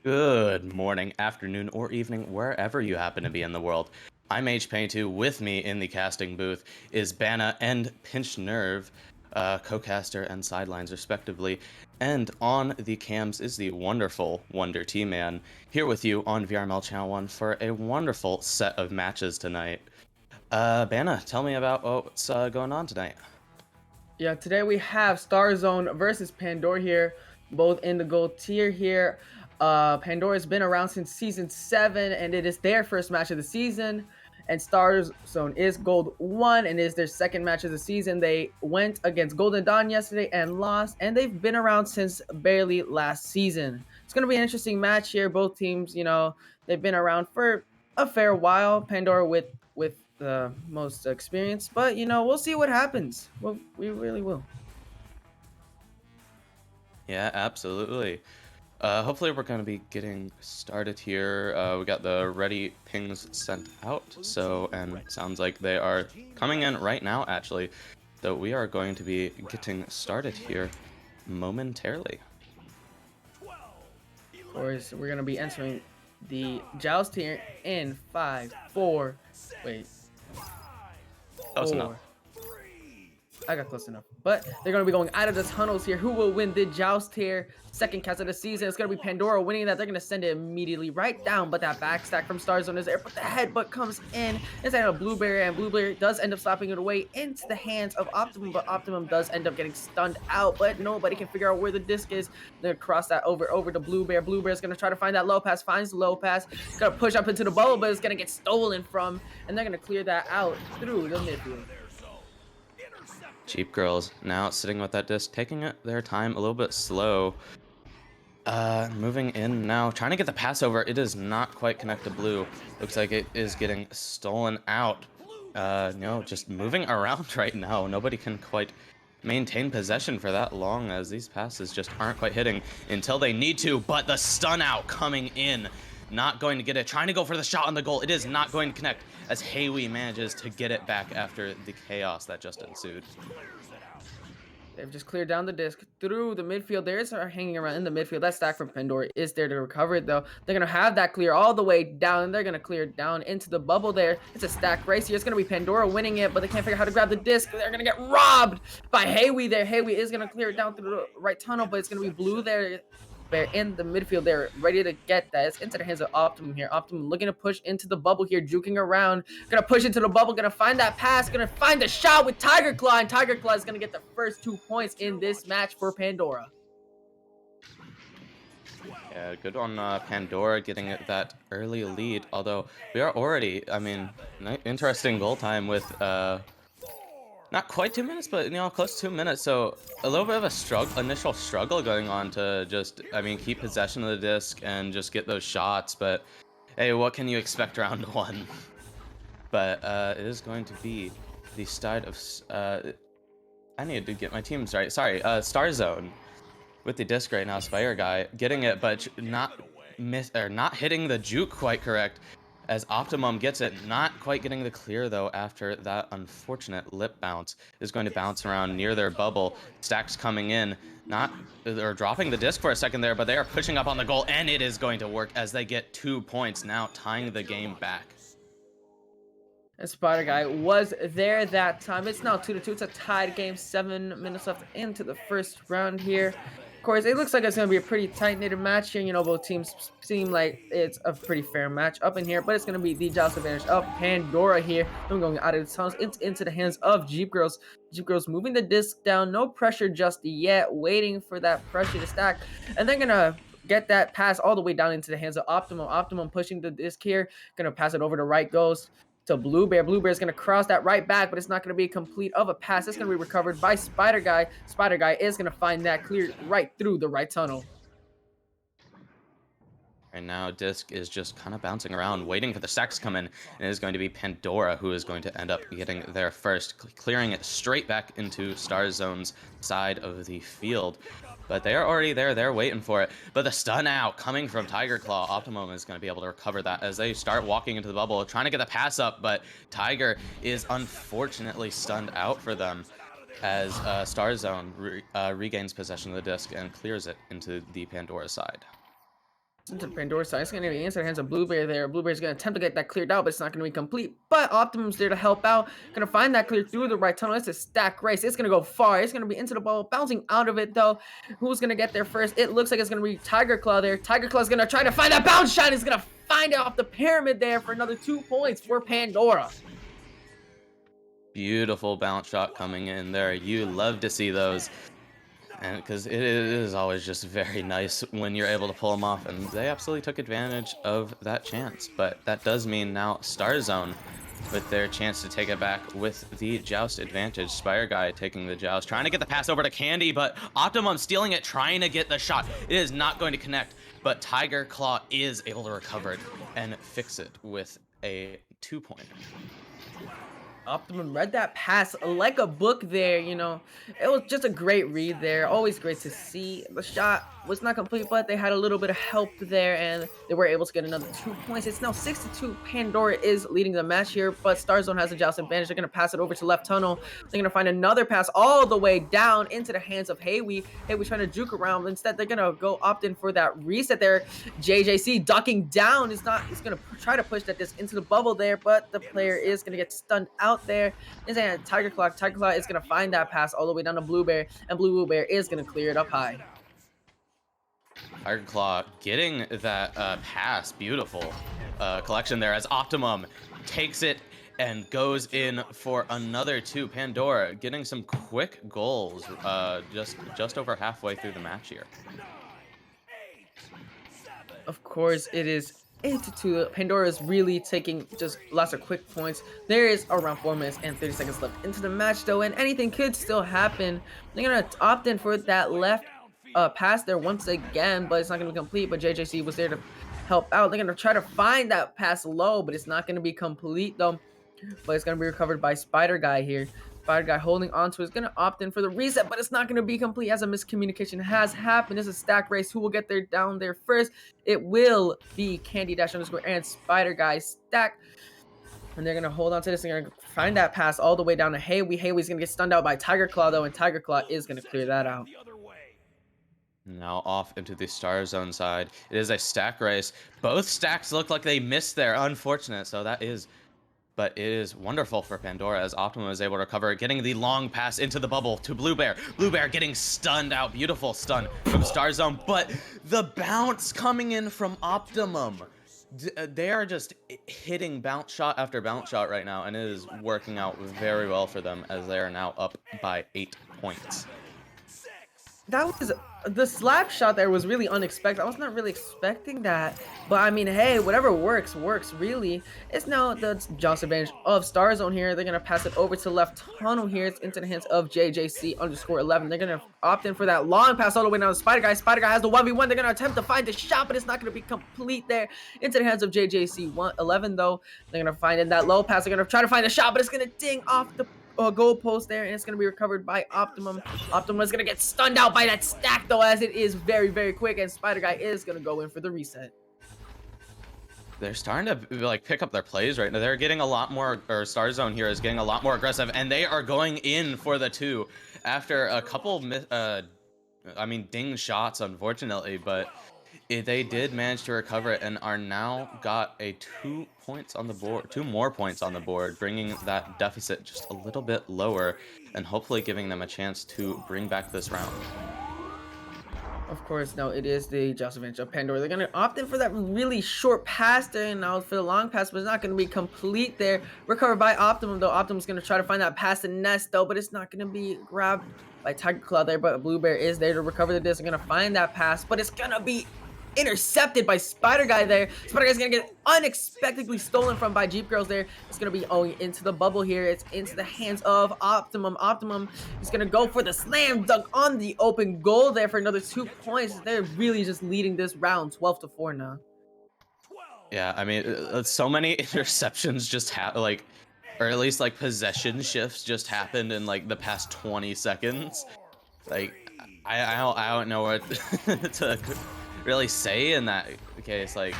Good morning, afternoon, or evening, wherever you happen to be in the world. I'm HPaint2. With me in the casting booth is Banna and Pinch Nerve, co-caster and sidelines respectively. And on the cams is the wonderful Wonder T-Man, here with you on VRML Channel 1 for a wonderful set of matches tonight. Banna, tell me about what's going on tonight. Yeah, today we have StarZone versus Pandora here, both in the gold tier here. Pandora's been around since season 7, and it is their first match of the season. And StarZone is gold 1 and is their second match of the season. They went against Golden Dawn yesterday and lost, and they've been around since barely last season. It's going to be an interesting match here. Both teams, they've been around for a fair while. Pandora with the most experience, but we'll see what happens. Well, we really will. Yeah, absolutely. Hopefully we're going to be getting started here. We got the ready pings sent out, and sounds like they are coming in right now, actually. So we are going to be getting started here momentarily. Of course, we're gonna be entering the joust here in 5, 4. Wait, Close enough. 4. I got close enough. But they're going to be going out of the tunnels here. Who will win the joust here? Second cast of the season. It's going to be Pandora winning that. They're going to send it immediately right down. But that backstack from StarZone is there. But the headbutt comes in inside of Blueberry. And Blueberry does end up slapping it away into the hands of Optimum. But Optimum does end up getting stunned out. But nobody can figure out where the disc is. They're going to cross that over to Blueberry. Blueberry's going to try to find that low pass. Finds the low pass. Going to push up into the bubble. But it's going to get stolen from. And they're going to clear that out through the midfield. Cheap Girls now sitting with that disc, taking their time, a little bit slow. Moving in now, trying to get the pass over. It does not quite connect to Blue. Looks like it is getting stolen out. No, just moving around right now. Nobody can quite maintain possession for that long, as these passes just aren't quite hitting until they need to. But the stun out coming in. Not going to get it. Trying to go for the shot on the goal. It is not going to connect, as Haywee manages to get it back after the chaos that just ensued. They've just cleared down the disc through the midfield. There's her hanging around in the midfield. That stack from Pandora is there to recover it, though. They're going to have that clear all the way down, and they're going to clear down into the bubble there. It's a stack race here. It's going to be Pandora winning it, but they can't figure out how to grab the disc. They're going to get robbed by Haywee there. Haywee is going to clear it down through the right tunnel, but it's going to be Blue there. They're in the midfield. They're ready to get that. It's into the hands of Optimum here. Optimum looking to push into the bubble here, juking around. Gonna push into the bubble. Gonna find that pass. Gonna find the shot with Tiger Claw. And Tiger Claw is gonna get the first 2 points in this match for Pandora. Yeah, good on Pandora getting that early lead. Although we are already, interesting goal time with not quite 2 minutes, but close to 2 minutes. So a little bit of a initial struggle going on to just, keep possession of the disc and just get those shots. But hey, what can you expect round one? But it is going to be the start of. I need to get my teams right. Sorry, StarZone with the disc right now. Spire guy getting it, but not hitting the juke quite correct. As Optimum gets it, not quite getting the clear though after that unfortunate lip bounce. Is going to bounce around near their bubble. Stacks coming in, they're dropping the disc for a second there, but they are pushing up on the goal, and it is going to work as they get 2 points now, tying the game back. And Spider Guy was there that time. It's now 2-2. It's a tied game. 7 minutes left into the first round here. Of course, it looks like it's going to be a pretty tight-knitted match here. Both teams seem like it's a pretty fair match up in here, but it's going to be the joust advantage of Pandora here. Them going out of the tunnels into the hands of Jeep Girls. Jeep Girls moving the disc down. No pressure just yet. Waiting for that pressure to stack. And they're going to get that pass all the way down into the hands of Optimum. Optimum pushing the disc here. Going to pass it over to right Ghost. To Bluebear. Bluebear's going to cross that right back, but it's not going to be complete of a pass. It's going to be recovered by Spider Guy. Spider Guy is going to find that clear right through the right tunnel. Right now, Disc is just kind of bouncing around, waiting for the stacks to come in, and it is going to be Pandora who is going to end up getting there first, clearing it straight back into StarZone's side of the field. But they are already there, they're waiting for it. But the stun out coming from Tiger Claw, Optimum is going to be able to recover that as they start walking into the bubble, trying to get the pass up, but Tiger is unfortunately stunned out for them as StarZone regains possession of the disc and clears it into the Pandora side. into Pandora side. It's going to be into the hands of Blueberry there. Blueberry's going to attempt to get that cleared out, but it's not going to be complete. But Optimum's there to help out. Going to find that clear through the right tunnel. It's a stack race. It's going to go far. It's going to be into the ball, bouncing out of it though. Who's going to get there first? It looks like it's going to be Tiger Claw there. Tiger Claw's going to try to find that bounce shot. He's going to find it off the pyramid there for another 2 points for Pandora. Beautiful bounce shot coming in there. You love to see those. And because it is always just very nice when you're able to pull them off, and they absolutely took advantage of that chance. But that does mean now StarZone with their chance to take it back with the Joust advantage. Spire Guy taking the Joust, trying to get the pass over to Candy, but Optimum stealing it, trying to get the shot. It is not going to connect, but Tiger Claw is able to recover it and fix it with a 2-pointer. Optimum read that pass like a book there, you know. It was just a great read there. Always great to see. The shot was not complete, but they had a little bit of help there, and they were able to get another 2 points. It's now 6-2. Pandora is leading the match here, but StarZone has a Joust advantage. They're going to pass it over to left tunnel. They're going to find another pass all the way down into the hands of Haywee. Haywee trying to juke around. Instead, they're going to go opt in for that reset there. JJC ducking down is not. He's going to try to push that disc into the bubble there, but the player is going to get stunned out there. Is a Tiger Claw. Tiger Claw is going to find that pass all the way down to Blueberry, and Blueberry is going to clear it up high. Tiger Claw getting that pass. Beautiful collection there as Optimum takes it and goes in for another 2. Pandora getting some quick goals just over halfway through the match here. Of course, it is 8-2. Pandora is really taking just lots of quick points. There is around 4 minutes and 30 seconds left into the match though, and anything could still happen. They're gonna opt in for that left pass there once again, but it's not gonna be complete. But JJC was there to help out. They're gonna try to find that pass low, but it's not gonna be complete though. But it's gonna be recovered by Spider Guy here. Spider Guy holding on to it is going to opt in for the reset, but it's not going to be complete as a miscommunication has happened. It's a stack race. Who will get there down there first? It will be Candy Dash underscore and Spider Guy stack. And they're going to hold on to this. They're going to find that pass all the way down to Haywee. Hayway's going to get stunned out by Tiger Claw, though, and Tiger Claw is going to clear that out. Now off into the StarZone side. It is a stack race. Both stacks look like they missed there. Unfortunate. So that is... But it is wonderful for Pandora as Optimum is able to recover, getting the long pass into the bubble to Bluebear. Bluebear getting stunned out. Beautiful stun from StarZone, but the bounce coming in from Optimum. They are just hitting bounce shot after bounce shot right now, and it is working out very well for them as they are now up by 8 points. That was the slap shot there was really unexpected. I was not really expecting that, but I mean, hey, whatever works really. It's now the Joust advantage of StarZone here. They're gonna pass it over to left tunnel here. It's into the hands of JJC underscore 11. They're gonna opt in for that long pass all the way down to Spider Guy. Spider Guy has the 1v1. They're gonna attempt to find the shot, but it's not gonna be complete there. Into the hands of JJC 11 though. They're gonna find in that low pass. They're gonna try to find the shot, but it's gonna ding off the goal post there, and it's going to be recovered by Optimum. Optimum is going to get stunned out by that stack though, as it is very quick, and Spider Guy is going to go in for the reset. They're starting to like pick up their plays right now. They're getting a lot more, or StarZone here is getting a lot more aggressive, and they are going in for the 2 after a couple ding shots, unfortunately, but they did manage to recover it and are now got a 2 points on the board, 2 more points on the board, bringing that deficit just a little bit lower and hopefully giving them a chance to bring back this round. Of course, now it is the Joust advantage of Pandora. They're going to opt in for that really short pass there, and now for the long pass, but it's not going to be complete there. Recovered by Optimum, though. Optimum's going to try to find that pass and nest, though, but it's not going to be grabbed by Tiger Claw there, but Bluebear is there to recover the disc. They're going to find that pass, but it's going to be intercepted by Spider Guy there. Spider Guy's gonna get unexpectedly stolen from by Jeep Girls there. It's gonna be going into the bubble here. It's into the hands of Optimum. Optimum is gonna go for the slam dunk on the open goal there for another 2 points. They're really just leading this round 12-4 now. Yeah, I mean, so many interceptions just like, or at least like possession shifts just happened in like the past 20 seconds. Like, I don't know what to really say in that case. Like,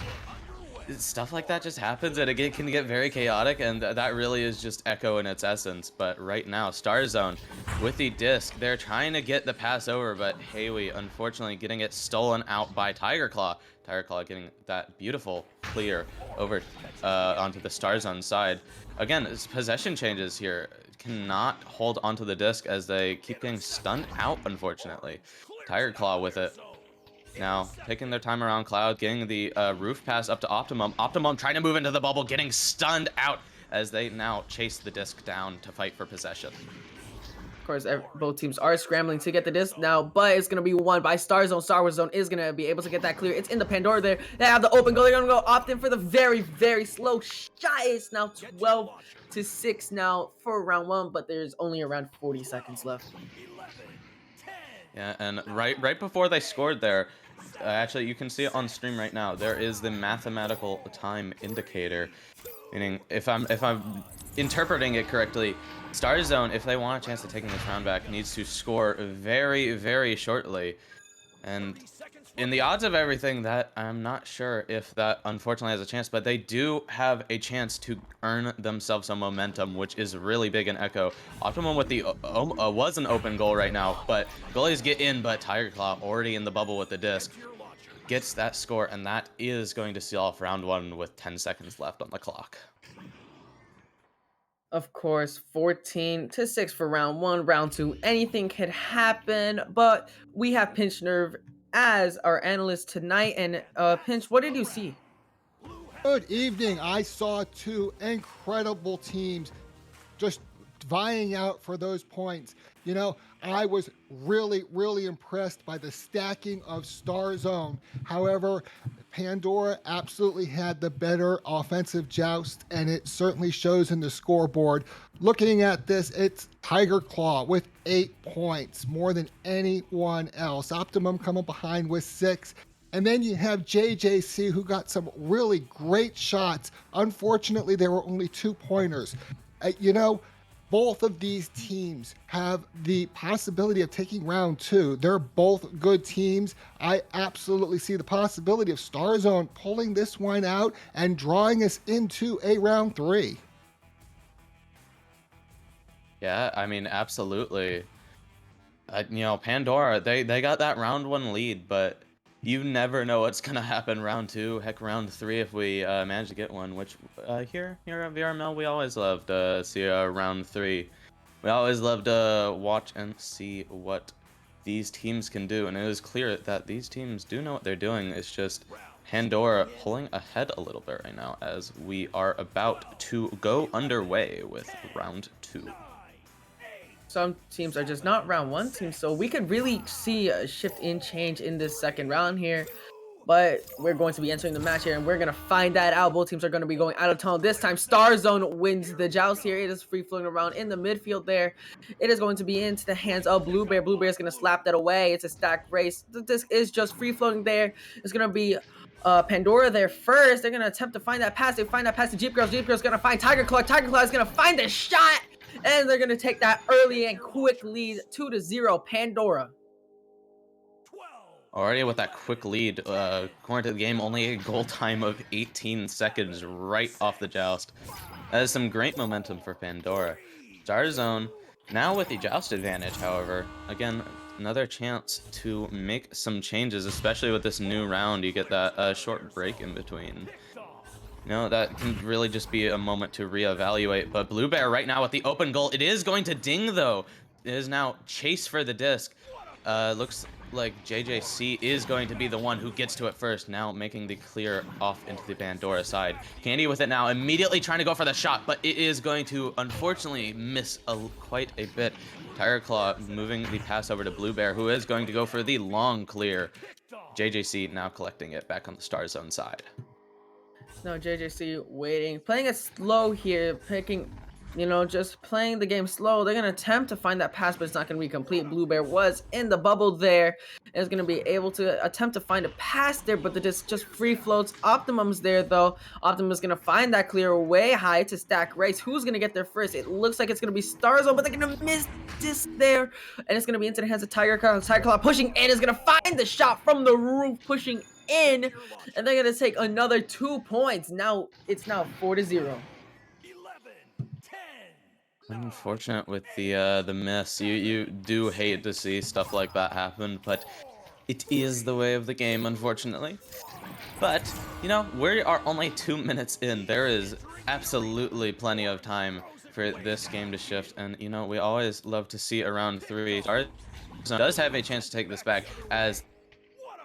stuff like that just happens, and it can get very chaotic, and that really is just Echo in its essence. But right now, StarZone with the disc, they're trying to get the pass over, but Haywee unfortunately getting it stolen out by Tiger Claw. Tiger Claw getting that beautiful clear over onto the StarZone side. Again, it's possession changes here. Cannot hold onto the disc as they keep getting stunned out, unfortunately. Tiger Claw with it. Now, taking their time around Cloud, getting the roof pass up to Optimum. Optimum trying to move into the bubble, getting stunned out as they now chase the disc down to fight for possession. Of course, both teams are scrambling to get the disc now, but it's going to be won by StarZone. StarZone is going to be able to get that clear. It's in the Pandora there. They have the open goal. They're going to go opt in for the very, very slow shot. It's now 12-6 now for round 1, but there's only around 40 seconds left. Yeah, and right before they scored there, actually you can see it on stream right now. There is the mathematical time indicator, meaning if I'm interpreting it correctly, StarZone, if they want a chance of taking this round back, needs to score very, very shortly. And in the odds of everything, that I'm not sure if that unfortunately has a chance, but they do have a chance to earn themselves some momentum, which is really big in Echo. Optimum with the was an open goal right now, but goalies get in, but Tiger Claw already in the bubble with the disc gets that score, and that is going to seal off round 1 with 10 seconds left on the clock. Of course, 14-6 for round 1. Round 2, anything could happen, but we have Pinch Nerve as our analyst tonight. And Pinch, what did you see? Good evening. I saw two incredible teams just vying out for those points. You know, I was really, really impressed by the stacking of StarZone. However, Pandora absolutely had the better offensive joust, and it certainly shows in the scoreboard. Looking at this, it's Tiger Claw with 8 points, more than anyone else. Optimum coming behind with 6. And then you have JJC, who got some really great shots. Unfortunately, there were only 2-pointers. You know, both of these teams have the possibility of taking round 2. They're both good teams. I absolutely see the possibility of StarZone pulling this one out and drawing us into a round 3. Yeah, I mean, absolutely. You know, Pandora, they got that round 1 lead, but you never know what's gonna happen round 2, heck, round 3 if we manage to get one. Which here at VRML, we always love to see round 3. We always love to watch and see what these teams can do, and it is clear that these teams do know what they're doing. It's just Pandora pulling ahead a little bit right now as we are about to go underway with round 2. Some teams are just not round 1 teams, so we could really see a shift in change in this second round here. But we're going to be entering the match here, and we're going to find that out. Both teams are going to be going out of tunnel. This time, StarZone wins the joust here. It is free floating around in the midfield there. It is going to be into the hands of Blue Bear. Blue Bear is going to slap that away. It's a stacked race. This is just free floating there. It's going to be Pandora there first. They're going to attempt to find that pass. They find that pass to Jeep Girls. Jeep Girls going to find Tiger Claw. Tiger Claw is going to find the shot. And they're going to take that early and quick lead, 2-0, Pandora. Already with that quick lead, according to the game, only a goal time of 18 seconds right off the joust. That is some great momentum for Pandora. StarZone, now with the joust advantage, however, again, another chance to make some changes, especially with this new round. You get that short break in between. You know, that can really just be a moment to reevaluate. But Blue Bear right now with the open goal. It is going to ding, though. It is now chase for the disc. Looks like JJC is going to be the one who gets to it first, now making the clear off into the Pandora side. Candy with it now, immediately trying to go for the shot, but it is going to, unfortunately, miss quite a bit. Tiger Claw moving the pass over to Blue Bear, who is going to go for the long clear. JJC now collecting it back on the StarZone side. No, JJC waiting, playing it slow here, just playing the game slow. They're going to attempt to find that pass, but it's not going to be complete. Blue Bear was in the bubble there. Is going to be able to attempt to find a pass there, but the disc just free floats. Optimum's there, though. Optimum is going to find that clear way high to stack race. Who's going to get there first? It looks like it's going to be StarZone, but they're going to miss this there. And it's going to be into the hands of Tiger Claw. Tiger Claw pushing in is going to find the shot from the roof, pushing in, and they're gonna take another 2 points. Now it's now 4-0. Unfortunate with the miss. You do hate to see stuff like that happen, but it is the way of the game, unfortunately. But, you know, we are only 2 minutes in. There is absolutely plenty of time for this game to shift. And, you know, we always love to see around 3. StarZone does have a chance to take this back as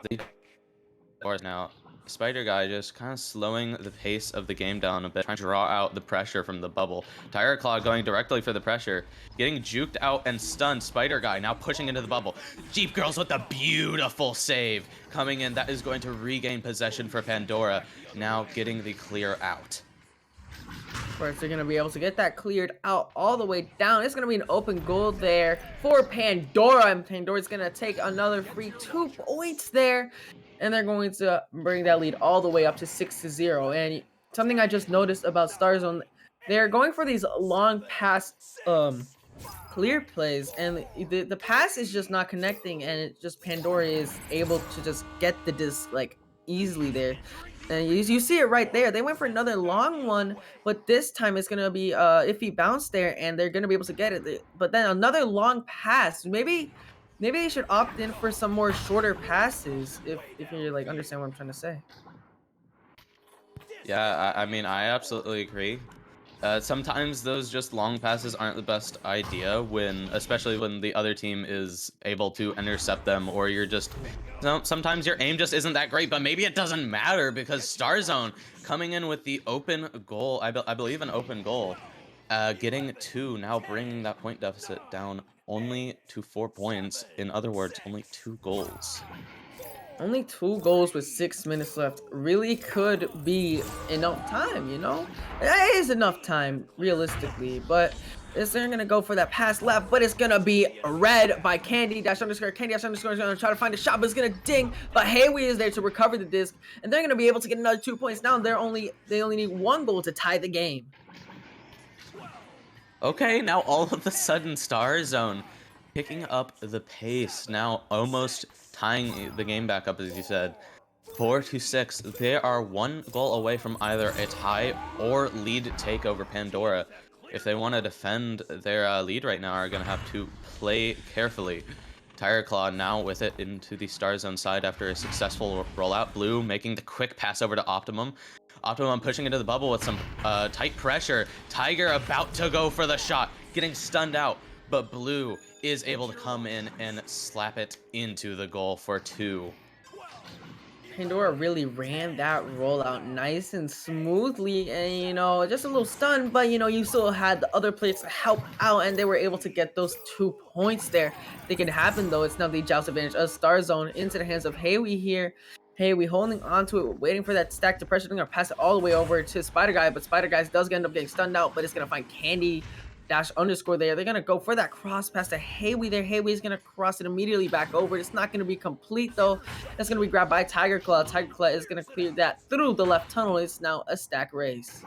the doors now. Spider Guy just kind of slowing the pace of the game down a bit, trying to draw out the pressure from the bubble. Tiger Claw going directly for the pressure, getting juked out and stunned. Spider Guy now pushing into the bubble. Jeep Girls with a beautiful save coming in. That is going to regain possession for Pandora, now getting the clear out. Of course, they're going to be able to get that cleared out all the way down. It's going to be an open goal there for Pandora, and Pandora's going to take another free 2 points there, and they're going to bring that lead all the way up to 6-0. And something I just noticed about StarZone, they're going for these long pass clear plays, and the pass is just not connecting, and it just Pandora is able to just get the disc like easily there. And you see it right there. They went for another long one, but this time it's gonna be iffy bounce there, and they're gonna be able to get it. But then another long pass. Maybe they should opt in for some more shorter passes. If you like understand what I'm trying to say. Yeah, I mean, I absolutely agree. Sometimes those just long passes aren't the best idea especially when the other team is able to intercept them, or you're just, sometimes your aim just isn't that great, but maybe it doesn't matter because StarZone coming in with the open goal, I believe an open goal, getting 2, now bringing that point deficit down only to 4 points. In other words, only 2 goals. Only 2 goals with 6 minutes left really could be enough time, you know? That is enough time, realistically, but they're gonna go for that pass left, but it's gonna be read by Candy Dash underscore. Candy Dash underscore is gonna try to find a shot, but it's gonna ding, but Hayway is there to recover the disc, and they're gonna be able to get another 2 points. Now they only need 1 goal to tie the game. Okay, now all of a sudden StarZone picking up the pace, now almost tying the game back up, as you said. 4-6. They are 1 goal away from either a tie or lead take over Pandora. If they want to defend their lead right now, are going to have to play carefully. Tiger Claw now with it into the StarZone side after a successful rollout. Blue making the quick pass over to Optimum. Optimum pushing into the bubble with some tight pressure. Tiger about to go for the shot, getting stunned out, but Blue is able to come in and slap it into the goal for 2. Pandora really ran that rollout nice and smoothly, and you know, just a little stunned, but you know, you still had the other players to help out, and they were able to get those 2 points there. They can happen though. It's now the joust advantage of StarZone into the hands of Hayway here. Hayway holding on to it, waiting for that stack to pressure. They're gonna pass it all the way over to Spider Guy, but Spider Guy does end up getting stunned out, but it's gonna find Candy Dash underscore there. They're gonna go for that cross pass to Hayway there. Hayway is gonna cross it immediately back over. It's not gonna be complete though. That's gonna be grabbed by Tiger Claw. Tiger Claw is gonna clear that through the left tunnel. It's now a stack race.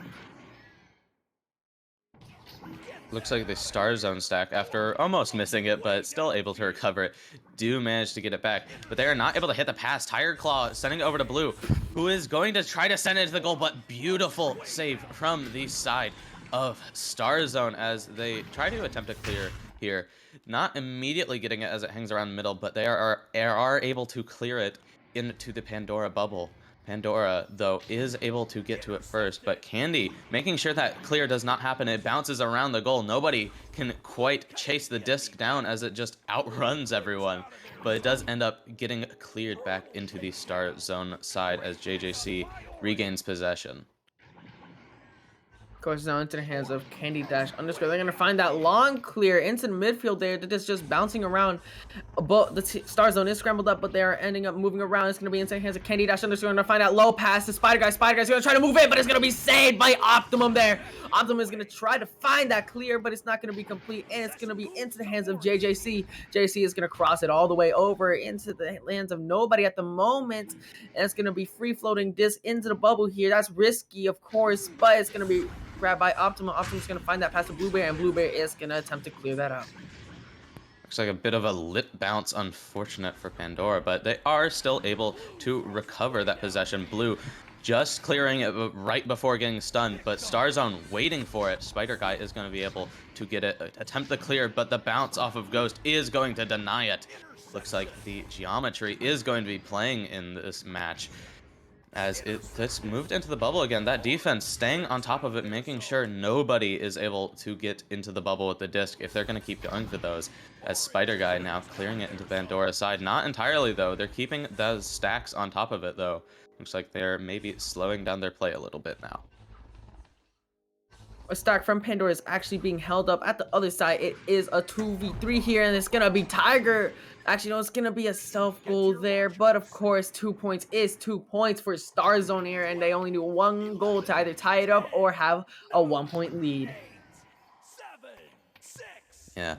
Looks like the StarZone stack, after almost missing it, but still able to recover it, do manage to get it back. But they are not able to hit the pass. Tiger Claw sending it over to Blue, who is going to try to send it to the goal, but beautiful save from the side of StarZone as they try to attempt to clear here. Not immediately getting it as it hangs around middle, but they are able to clear it into the Pandora bubble. Pandora, though, is able to get to it first, but Candy making sure that clear does not happen. It bounces around the goal. Nobody can quite chase the disc down as it just outruns everyone, but it does end up getting cleared back into the StarZone side as JJC regains possession. Goes now into the hands of Candy Dash underscore. They're gonna find that long clear into the midfield there. That is just bouncing around. But the StarZone is scrambled up, but they're ending up moving around. It's gonna be into the hands of Candy Dash underscore. Gonna find that low pass to Spider Guy. Spider Guy's gonna try to move in, but it's gonna be saved by Optimum there. Optimum is gonna try to find that clear, but it's not gonna be complete, and it's gonna be into the hands of JJC. JJC is gonna cross it all the way over into the hands of nobody at the moment, and it's gonna be free floating disc into the bubble here. That's risky, of course, but it's gonna be grabbed by Optimum. Optimum's gonna find that pass to Blueberry, and Blueberry is gonna attempt to clear that out. Looks like a bit of a lit bounce, unfortunate for Pandora, but they are still able to recover that possession. Blue just clearing it right before getting stunned, but StarZone waiting for it. Spider Guy is going to be able to get it, attempt the clear, but the bounce off of Ghost is going to deny it. Looks like the geometry is going to be playing in this match. As it's moved into the bubble again, that defense staying on top of it, making sure nobody is able to get into the bubble with the disc if they're going to keep going for those. As Spider Guy now clearing it into Pandora's side. Not entirely, though. They're keeping those stacks on top of it, though. Looks like they're maybe slowing down their play a little bit now. A stack from Pandora is actually being held up at the other side. It is a 2v3 here, and it's gonna be Tiger. Actually, no, it's gonna be a self goal there, but of course 2 points is 2 points for StarZone here, and they only need 1 goal to either tie it up or have a 1-point lead. Yeah.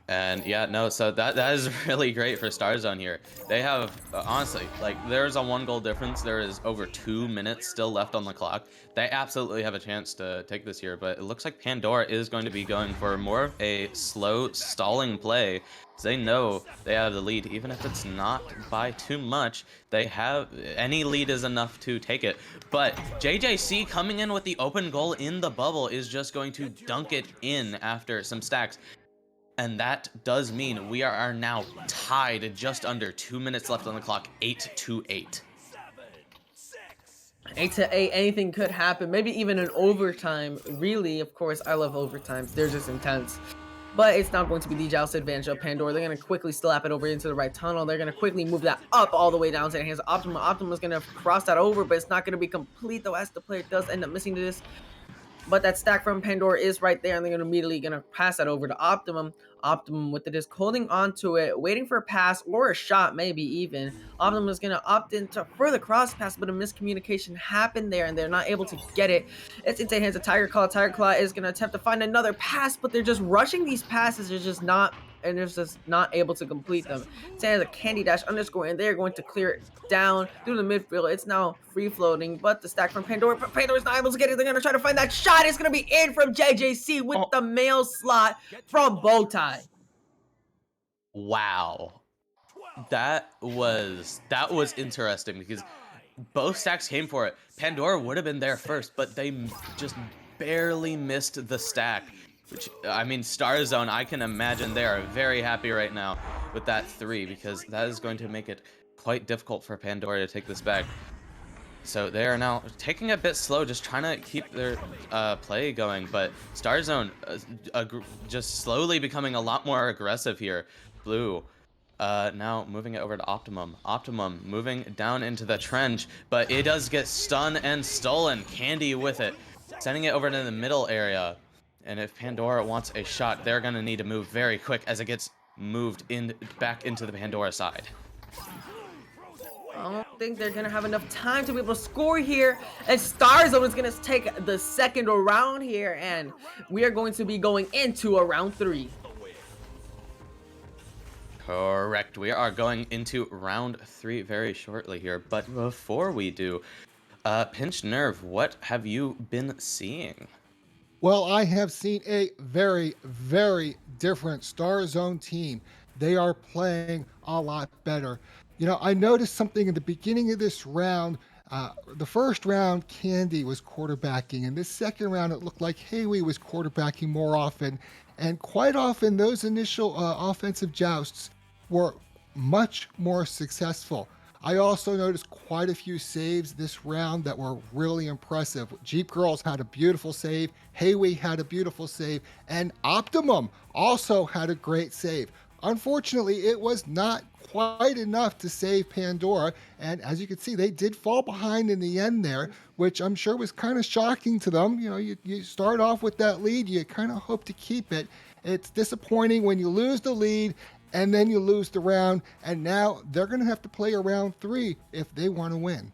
And yeah, no, so that is really great for StarZone here. They have, honestly, like, there's a 1-goal difference. There is over 2 minutes still left on the clock. They absolutely have a chance to take this here, but it looks like Pandora is going to be going for more of a slow, stalling play. They know they have the lead, even if it's not by too much. They have, any lead is enough to take it. But JJC coming in with the open goal in the bubble is just going to dunk it in after some stacks. And that does mean we are now tied just under 2 minutes left on the clock, 8-8. 8-8, anything could happen. Maybe even an overtime. Really, of course, I love overtimes. They're just intense. But it's not going to be the jousted advantage of Pandora. They're going to quickly slap it over into the right tunnel. They're going to quickly move that up all the way down to the hands of Optima. Optima's going to cross that over, but it's not going to be complete, though, as the player does end up missing this. But that stack from Pandora is right there, and they're immediately going to pass that over to Optimum. Optimum with the disc holding onto it, waiting for a pass or a shot, maybe even. Optimum is going to opt into further cross pass, but a miscommunication happened there, and they're not able to get it. It's into the hands of Tiger Claw. Tiger Claw is going to attempt to find another pass, but they're just rushing these passes. They're just not able to complete them. It's a Candy Dash underscore, and they're going to clear it down through the midfield. It's now free floating, but the stack from Pandora, but Pandora's not able to get it. They're going to try to find that shot. It's going to be in from JJC with the mail slot from Bowtie. Wow. That was interesting because both stacks came for it. Pandora would have been there first, but they just barely missed the stack. Which, I mean, StarZone, I can imagine they are very happy right now with that 3, because that is going to make it quite difficult for Pandora to take this back. So they are now taking it a bit slow, just trying to keep their play going, but StarZone just slowly becoming a lot more aggressive here. Blue now moving it over to Optimum. Optimum moving down into the trench, but it does get stunned and stolen. Candy with it, sending it over to the middle area. And if Pandora wants a shot, they're going to need to move very quick as it gets moved back into the Pandora side. I don't think they're going to have enough time to be able to score here. And StarZone is going to take the second round here. And we are going to be going into a round 3. Correct. We are going into round 3 very shortly here. But before we do, Pinch Nerve, what have you been seeing? Well, I have seen a very, very different StarZone team. They are playing a lot better. You know, I noticed something in the beginning of this round. The first round, Candy was quarterbacking, and this second round, it looked like Haywee was quarterbacking more often. And quite often, those initial offensive jousts were much more successful. I also noticed quite a few saves this round that were really impressive. Jeep Girls had a beautiful save, Haywee had a beautiful save, and Optimum also had a great save. Unfortunately, it was not quite enough to save Pandora, and as you can see, they did fall behind in the end there, which I'm sure was kind of shocking to them. You know, you start off with that lead, you kind of hope to keep it. It's disappointing when you lose the lead and then you lose the round, and now they're going to have to play a round 3 if they want to win.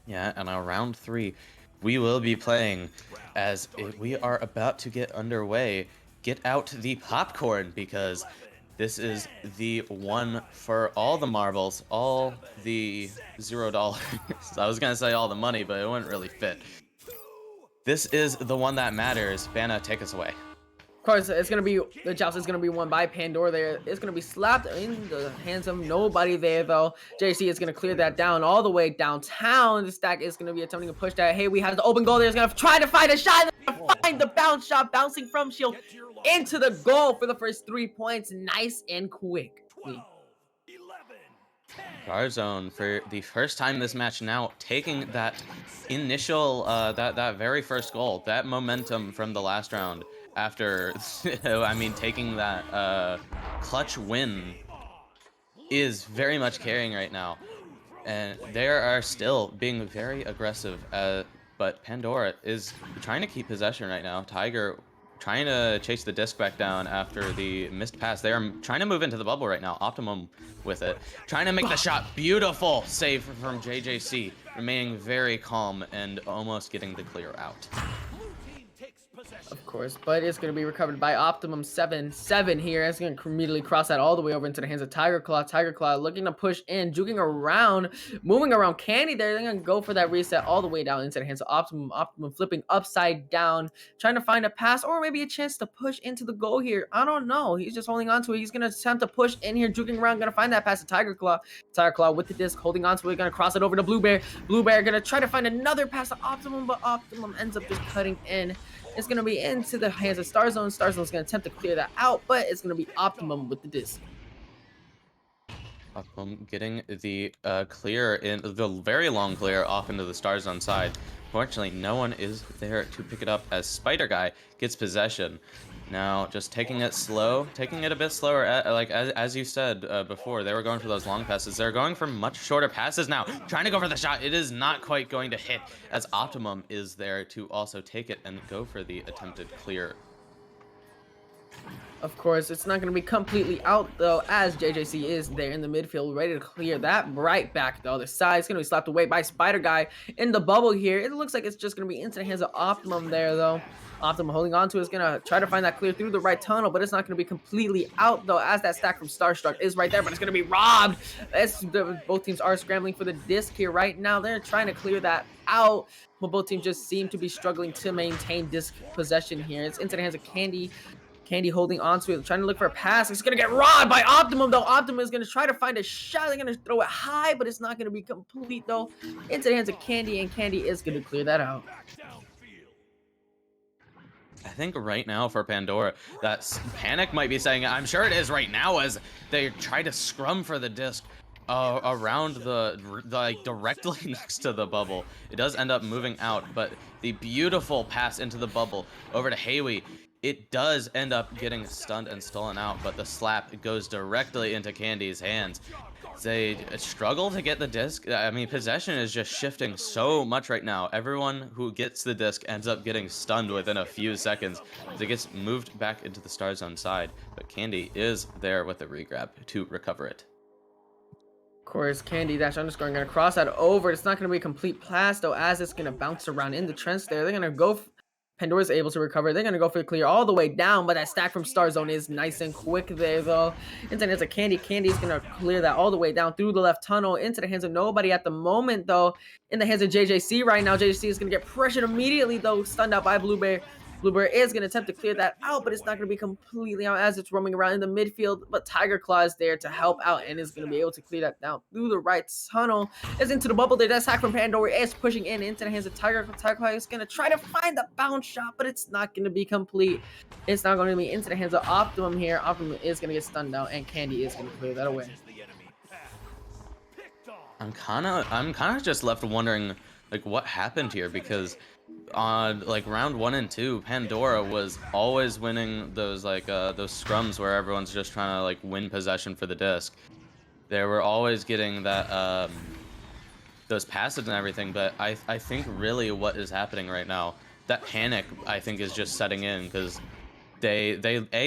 Yeah, and our round 3, we will be playing as we are about to get underway. Get out the popcorn, because this is the one for all the marbles, all the $0. I was going to say all the money, but it wouldn't really fit. This is the one that matters. Banna, take us away. course, it's gonna be the joust is gonna be won by Pandora. There, it's gonna be slapped in the hands of nobody there though. JC is gonna clear that down all the way downtown. The stack is gonna be attempting to push that. Hey, we have the open goal there. He's gonna try to find a shot. Find the bounce shot, bouncing from Shield into the goal for the first 3 points. Nice and quick. StarZone for the first time this match now taking that initial that very first goal, that momentum from the last round after I mean taking that clutch win is very much carrying right now. And they are still being very aggressive, but Pandora is trying to keep possession right now. Tiger trying to chase the disc back down after the missed pass. They are trying to move into the bubble right now. Optimum with it. Trying to make the shot. Beautiful save from JJC. Remaining very calm and almost getting the clear out. Of course, but it's going to be recovered by Optimum 7-7 here. It's going to immediately cross that all the way over into the hands of Tiger Claw. Tiger Claw looking to push in, juking around, moving around Candy there. They're going to go for that reset all the way down into the hands of Optimum. Optimum flipping upside down, trying to find a pass or maybe a chance to push into the goal here. I don't know. He's just holding on to it. He's going to attempt to push in here, juking around, going to find that pass to Tiger Claw. Tiger Claw with the disc, holding on to it, going to cross it over to Blue Bear. Blue Bear going to try to find another pass to Optimum, but Optimum ends up just cutting in. It's going to be into the hands of StarZone. StarZone's going to attempt to clear that out, but it's going to be Optimum with the disc. Optimum getting the clear in the very long clear off into the StarZone side. Fortunately, no one is there to pick it up as Spider Guy gets possession. Now, just taking it slow, taking it a bit slower. Like as you said before, they were going for those long passes. They're going for much shorter passes now. Trying to go for the shot. It is not quite going to hit as Optimum is there to also take it and go for the attempted clear. Of course, it's not going to be completely out, though, as JJC is there in the midfield, ready to clear that right back the other side. It's going to be slapped away by Spider Guy in the bubble here. It looks like it's just going to be into the hands of Optimum there, though. Optimum holding on to it is going to try to find that clear through the right tunnel, but it's not going to be completely out, though, as that stack from Starstruck is right there, but it's going to be robbed. Both teams are scrambling for the disc here right now. They're trying to clear that out, but both teams just seem to be struggling to maintain disc possession here. It's into the hands of Candy. Candy holding onto it, trying to look for a pass. It's going to get robbed by Optimum, though. Optimum is going to try to find a shot. They're going to throw it high, but it's not going to be complete, though. Into the hands of Candy, and Candy is going to clear that out. I think right now for Pandora, that Panic might be saying, I'm sure it is right now, as they try to scrum for the disc around like directly next to the bubble. It does end up moving out, but the beautiful pass into the bubble over to Haywee. It does end up getting stunned and stolen out, but the slap goes directly into Candy's hands. They struggle to get the disc. I mean, possession is just shifting so much right now. Everyone who gets the disc ends up getting stunned within a few seconds as it gets moved back into the StarZone side, but Candy is there with the regrab to recover it. Of course, Candy dash underscore going to cross that over. It's not going to be a complete pass, though, as it's going to bounce around in the trench there. They're going to go... Pandora's able to recover. They're going to go for the clear all the way down, but that stack from StarZone is nice and quick there, though. Into the hands of Candy. Candy is going to clear that all the way down through the left tunnel into the hands of nobody at the moment, though. In the hands of JJC right now. JJC is going to get pressured immediately, though, stunned out by Blue Bear. Blue Bear is going to attempt to clear that out, but it's not going to be completely out as it's roaming around in the midfield. But Tiger Claw is there to help out and is going to be able to clear that down through the right tunnel. Is into the bubble there. That sack from Pandora is pushing in into the hands of Tiger. Tiger Claw is going to try to find the bounce shot, but it's not going to be complete. It's not going to be into the hands of Optimum here. Optimum is going to get stunned out, and Candy is going to clear that away. I'm kind of just left wondering, like, what happened here, because on like round 1 and 2, Pandora was always winning those those scrums where everyone's just trying to like win possession for the disc. They were always getting that those passes and everything, but I think really what is happening right now, that Panic I think is just setting in, because they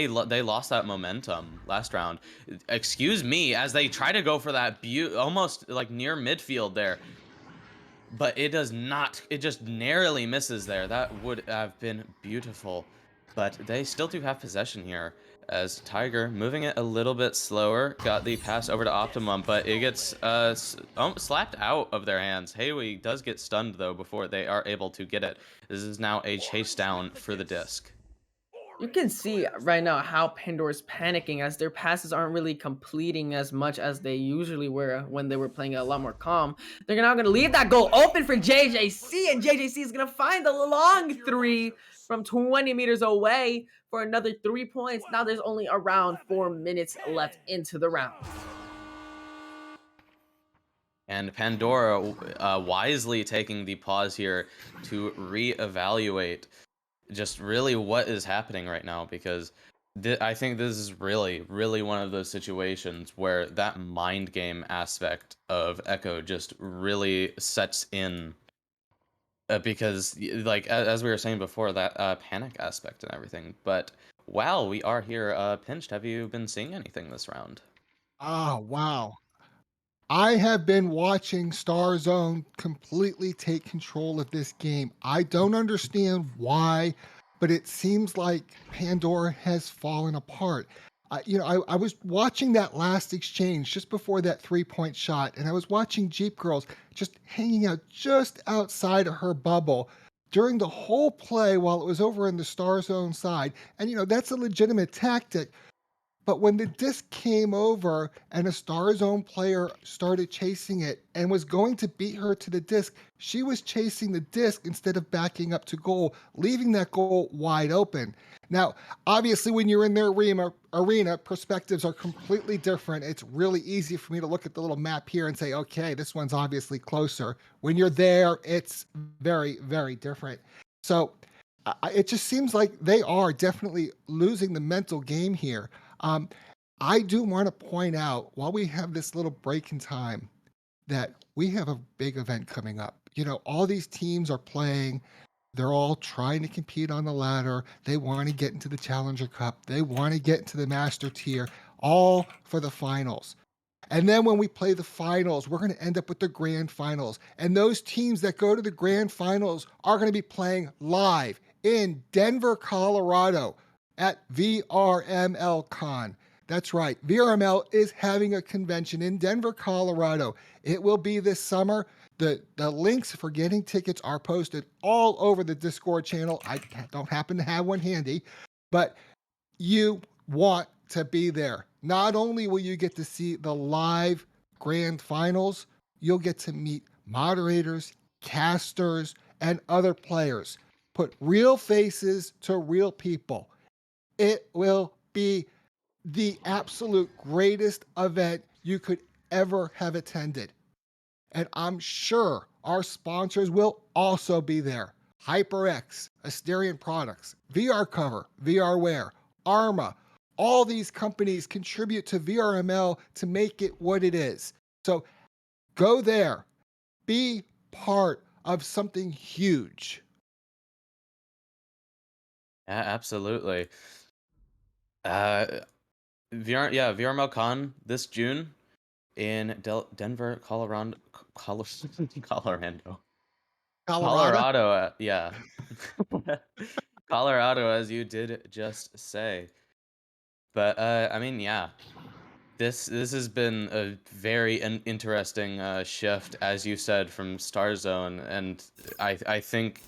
lost that momentum last round. Excuse me, as they try to go for that almost like near midfield there. But it does not, it just narrowly misses there. That would have been beautiful. But they still do have possession here, as Tiger, moving it a little bit slower, got the pass over to Optimum, but it gets slapped out of their hands. Haywee does get stunned, though, before they are able to get it. This is now a chase down for the disc. You can see right now how Pandora's panicking as their passes aren't really completing as much as they usually were when they were playing a lot more calm. They're now going to leave that goal open for JJC, and JJC is going to find the long three from 20 meters away for another 3 points. Now there's only around 4 minutes left into the round. And Pandora wisely taking the pause here to reevaluate just really what is happening right now, because I think this is really, really one of those situations where that mind game aspect of Echo just really sets in. Because, like, as we were saying before, that panic aspect and everything. But while we are here pinched, have you been seeing anything this round? Ah, wow. I have been watching StarZone completely take control of this game. I don't understand why, but it seems like Pandora has fallen apart. I was watching that last exchange just before that 3-point shot, and I was watching Jeep Girls just hanging out just outside of her bubble during the whole play while it was over in the StarZone side. And, that's a legitimate tactic. But when the disc came over and a StarZone player started chasing it and was going to beat her to the disc, she was chasing the disc instead of backing up to goal, leaving that goal wide open. Now, obviously, when you're in their arena, perspectives are completely different. It's really easy for me to look at the little map here and say, okay, this one's obviously closer. When you're there, it's very, very different. So it just seems like they are definitely losing the mental game here. Um, I do want to point out while we have this little break in time that we have a big event coming up. All these teams are playing. They're all trying to compete on the ladder. They want to get into the Challenger Cup. They want to get into the Master Tier, all for the finals. And then when we play the finals, we're going to end up with the grand finals. And those teams that go to the grand finals are going to be playing live in Denver, Colorado at VRML Con. That's right. VRML is having a convention in Denver, Colorado. It will be this summer. The links for getting tickets are posted all over the Discord channel. I don't happen to have one handy, but you want to be there. Not only will you get to see the live grand finals, you'll get to meet moderators, casters, and other players. Put real faces to real people. It will be the absolute greatest event you could ever have attended. And I'm sure our sponsors will also be there. HyperX, Asterion Products, VR Cover, VRware, Arma, all these companies contribute to VRML to make it what it is. So go there, be part of something huge. Yeah, absolutely. Uh, VRML Con this June in Denver, Colorado, Colorado, Colorado? Colorado. Yeah, Colorado, as you did just say. But I mean, yeah, this has been a very interesting shift, as you said, from StarZone, and I think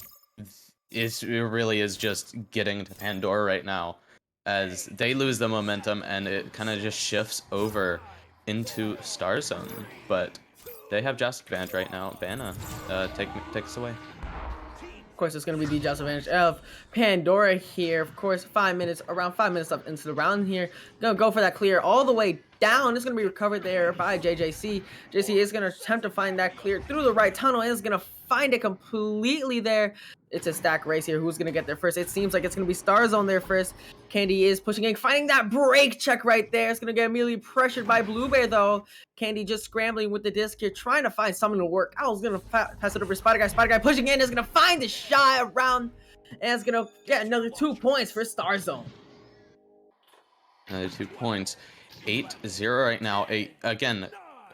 it really is just getting to Pandora right now, as they lose the momentum and it kind of just shifts over into StarZone. But they have Joust advantage right now. Banna, take us away. Of course, it's going to be the just advantage of Pandora here. Of course, around 5 minutes up into the round here. Going to go for that clear all the way down. It's going to be recovered there by JJC. JC is going to attempt to find that clear through the right tunnel and is going to find it completely there. It's a stack race here. Who's going to get there first? It seems like it's going to be StarZone there first. Candy is pushing in, finding that break check right there. It's going to get immediately pressured by Bluebear, though. Candy just scrambling with the disc here, trying to find something to work. I was going to pass it over to Spider Guy. Spider Guy pushing in is going to find the shot around, and it's going to get another 2 points for StarZone. Another 2 points. 8-0 right now. Again,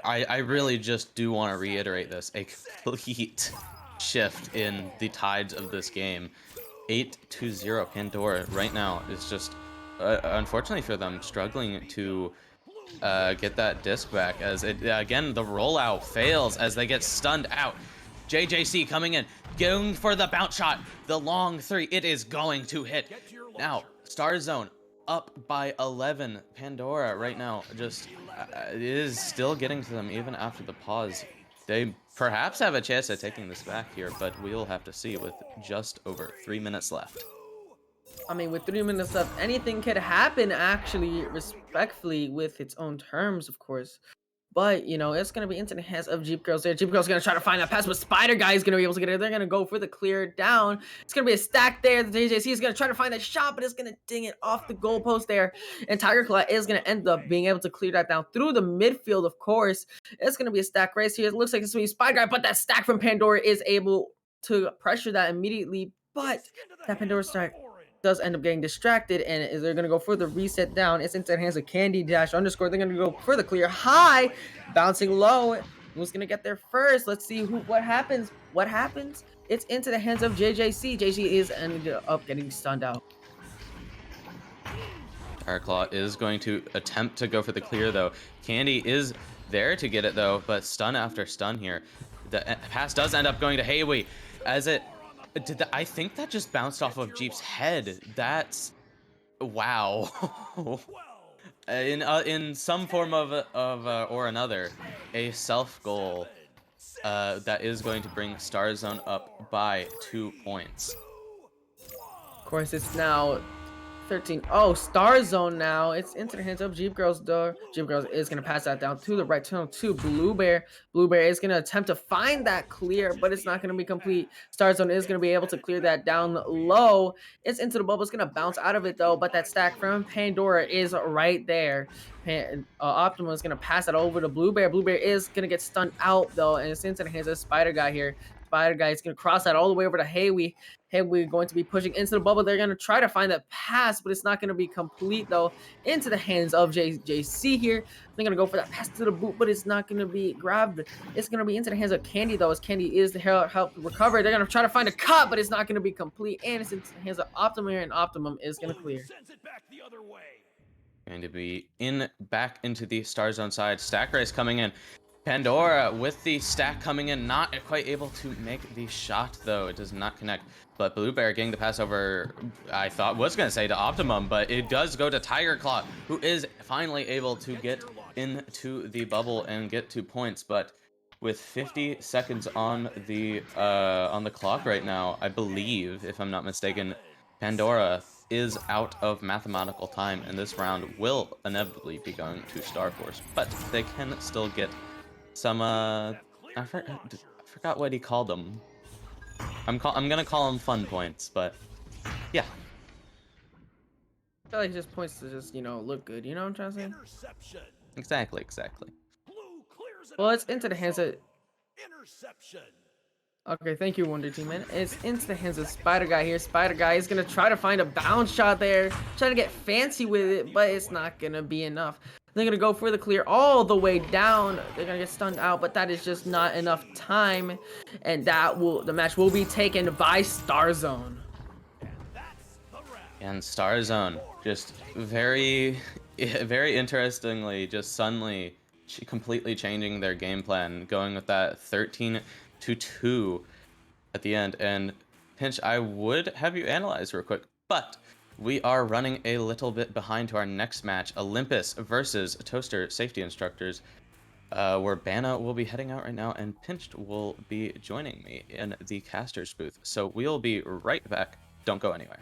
I really just do want to reiterate this. A complete shift in the tides of this game. 8-0 Pandora right now is just, unfortunately for them, struggling to get that disc back, as it again the rollout fails as they get stunned out. JJC coming in, going for the bounce shot. The long 3, it is going to hit. Now, StarZone up by 11. Pandora right now just is still getting to them even after the pause. They perhaps have a chance at taking this back here, but we'll have to see with just over 3 minutes left. I mean, with 3 minutes left, anything could happen, actually, respectfully, with its own terms, of course. But, you know, it's going to be into the hands of Jeep Girls there. Jeep Girls going to try to find that pass, but Spider Guy is going to be able to get it. They're going to go for the clear down. It's going to be a stack there. The JJC is going to try to find that shot, but it's going to ding it off the goalpost there. And Tiger Claw is going to end up being able to clear that down through the midfield, of course. It's going to be a stack race here. It looks like it's going to be Spider Guy, but that stack from Pandora is able to pressure that immediately. But that Pandora stack does end up getting distracted, and they're going to go for the reset down. It's into the hands of Candy Dash underscore. They're going to go for the clear high, bouncing low. Who's going to get there first? Let's see what happens. What happens? It's into the hands of JJC. JJ is ended up getting stunned out. Tiger Claw is going to attempt to go for the clear, though. Candy is there to get it, though, but stun after stun here. The pass does end up going to Haywee as it... I think that just bounced off of Jeep's head. That's... wow. In some form of or another, a self goal that is going to bring StarZone up by 2 points. Of course, it's now 13. Oh, StarZone now. It's into the hands of Jeep Girls, though. Jeep Girls is going to pass that down to the right tunnel to Blue Bear. Blue Bear is going to attempt to find that clear, but it's not going to be complete. StarZone is going to be able to clear that down low. It's into the bubble. It's going to bounce out of it, though, but that stack from Pandora is right there. Optima is going to pass that over to Blue Bear. Blue Bear is going to get stunned out, though, and it's into the hands of Spider Guy here. Spider Guy is going to cross that all the way over to Haywee. Haywee going to be pushing into the bubble. They're going to try to find that pass, but it's not going to be complete, though. Into the hands of JC here. They're going to go for that pass to the boot, but it's not going to be grabbed. It's going to be into the hands of Candy, though, as Candy is to help recover. They're going to try to find a cut, but it's not going to be complete. And it's into the hands of Optimum here, and Optimum is going to clear. Going to be back into the StarZone side. Stack race coming in. Pandora with the stack coming in, not quite able to make the shot, though. It does not connect. But Blue Bear getting the pass over, I thought was going to say to Optimum, but it does go to Tiger Claw, who is finally able to get into the bubble and get 2 points. But with 50 seconds on the clock right now, I believe, if I'm not mistaken, Pandora is out of mathematical time, and this round will inevitably be going to Star Force. But they can still get some I forgot what he called them. I'm gonna call them fun points, but yeah. I feel like just points to just, you know, look good. You know what I'm trying to say? Exactly. Well, it's into the hands of... Okay, thank you, Wonder Team, man. It's into the hands of Spider Guy here. Spider Guy is going to try to find a bounce shot there. Trying to get fancy with it, but it's not going to be enough. They're going to go for the clear all the way down. They're going to get stunned out, but that is just not enough time. And the match will be taken by StarZone. And StarZone just very interestingly, just suddenly completely changing their game plan, going with that 13-2 at the end. And Pinch, I would have you analyze real quick, but we are running a little bit behind to our next match, Olympus versus Toaster Safety Instructors, where Banna will be heading out right now, and Pinched will be joining me in the caster's booth. So we'll be right back. Don't go anywhere.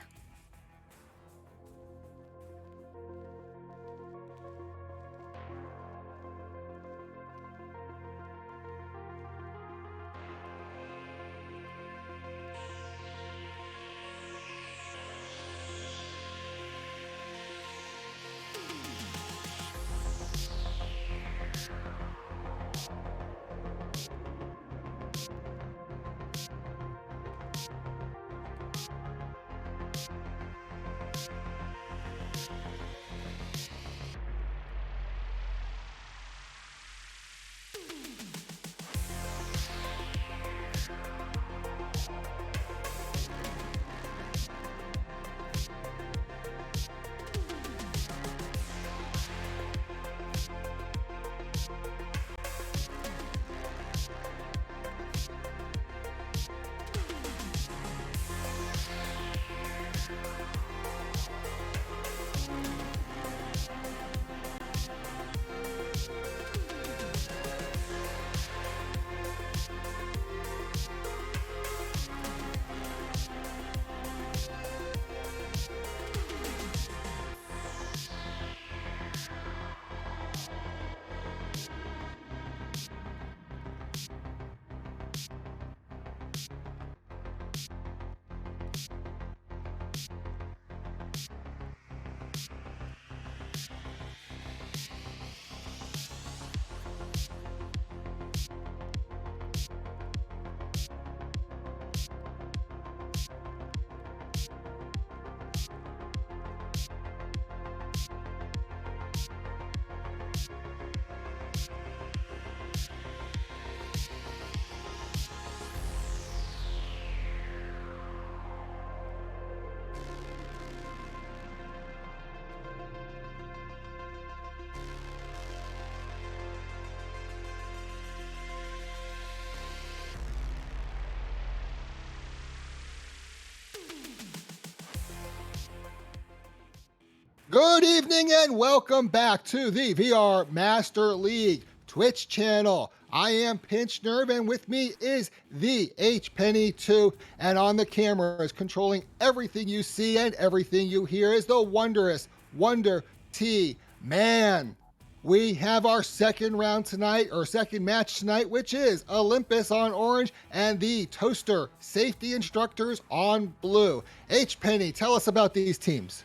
Good evening and welcome back to the VR Master League Twitch channel. I am Pinch Nerve and with me is the H Penny 2, and on the cameras controlling everything you see and everything you hear is the wondrous Wonder T Man. We have our second round tonight, or second match tonight, which is Olympus on orange and the Toaster Safety Instructors on blue. H Penny, tell us about these teams.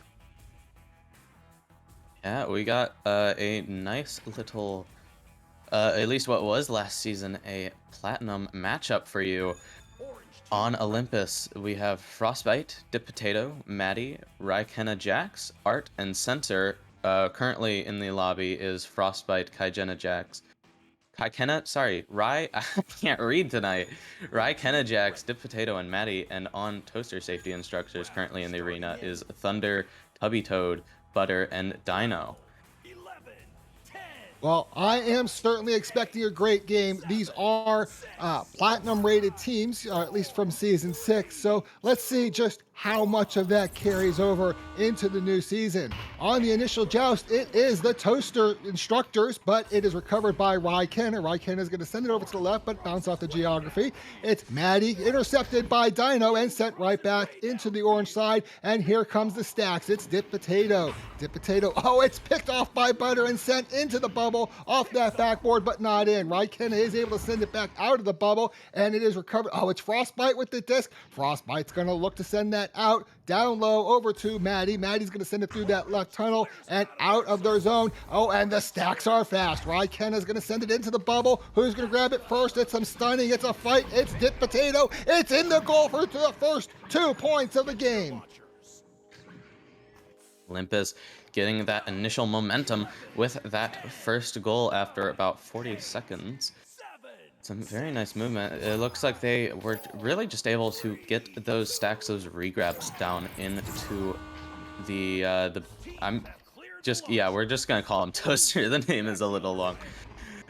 Yeah, we got a nice little, at least what was last season, a platinum matchup for you. On Olympus, we have Frostbite, Dip Potato, Maddie, Raikenna Jax, Art, and Censor. Currently in the lobby is Frostbite, Kaijena Jax. I can't read tonight. Raikenna Jax, Dip Potato, and Maddie. And on Toaster Safety Instructors currently in the arena is Thunder, Tubby Toad, Butter, and Dino. Well, I am certainly expecting a great game. These are platinum rated teams, at least from season 6. So let's see just how much of that carries over into the new season. On the initial joust, it is the Toaster Instructors, but it is recovered by Raikenna. Raikenna is going to send it over to the left, but bounce off the geography. It's Maddie, intercepted by Dino and sent right back into the orange side. And here comes the stacks. It's Dip Potato. Dip Potato, oh, it's picked off by Butter and sent into the bubble off that backboard, but not in. Raikenna is able to send it back out of the bubble, and it is recovered. Oh, it's Frostbite with the disc. Frostbite's going to look to send that out down low over to Maddie. Maddie's going to send it through that left tunnel and out of their zone. Oh, and the stacks are fast. Raikenna's going to send it into the bubble. Who's going to grab it first? It's some stunning. It's a fight. It's Dip Potato. It's in the goal for the first 2 points of the game. Olympus getting that initial momentum with that first goal after about 40 seconds. Some very nice movement. It looks like they were really just able to get those stacks, those regrabs down into we're just gonna call him Toaster. The name is a little long.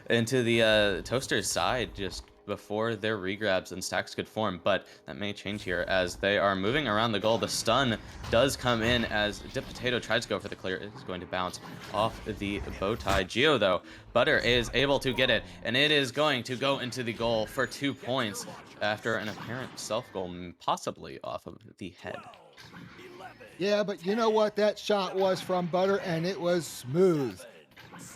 Into the Toaster's side just before their regrabs and stacks could form, but that may change here as they are moving around the goal. The stun does come in as Dip Potato tries to go for the clear. It is going to bounce off the bow tie. Geo, though, Butter is able to get it, and it is going to go into the goal for 2 points after an apparent self-goal, possibly off of the head. Yeah, but you know what? That shot was from Butter, and it was smooth.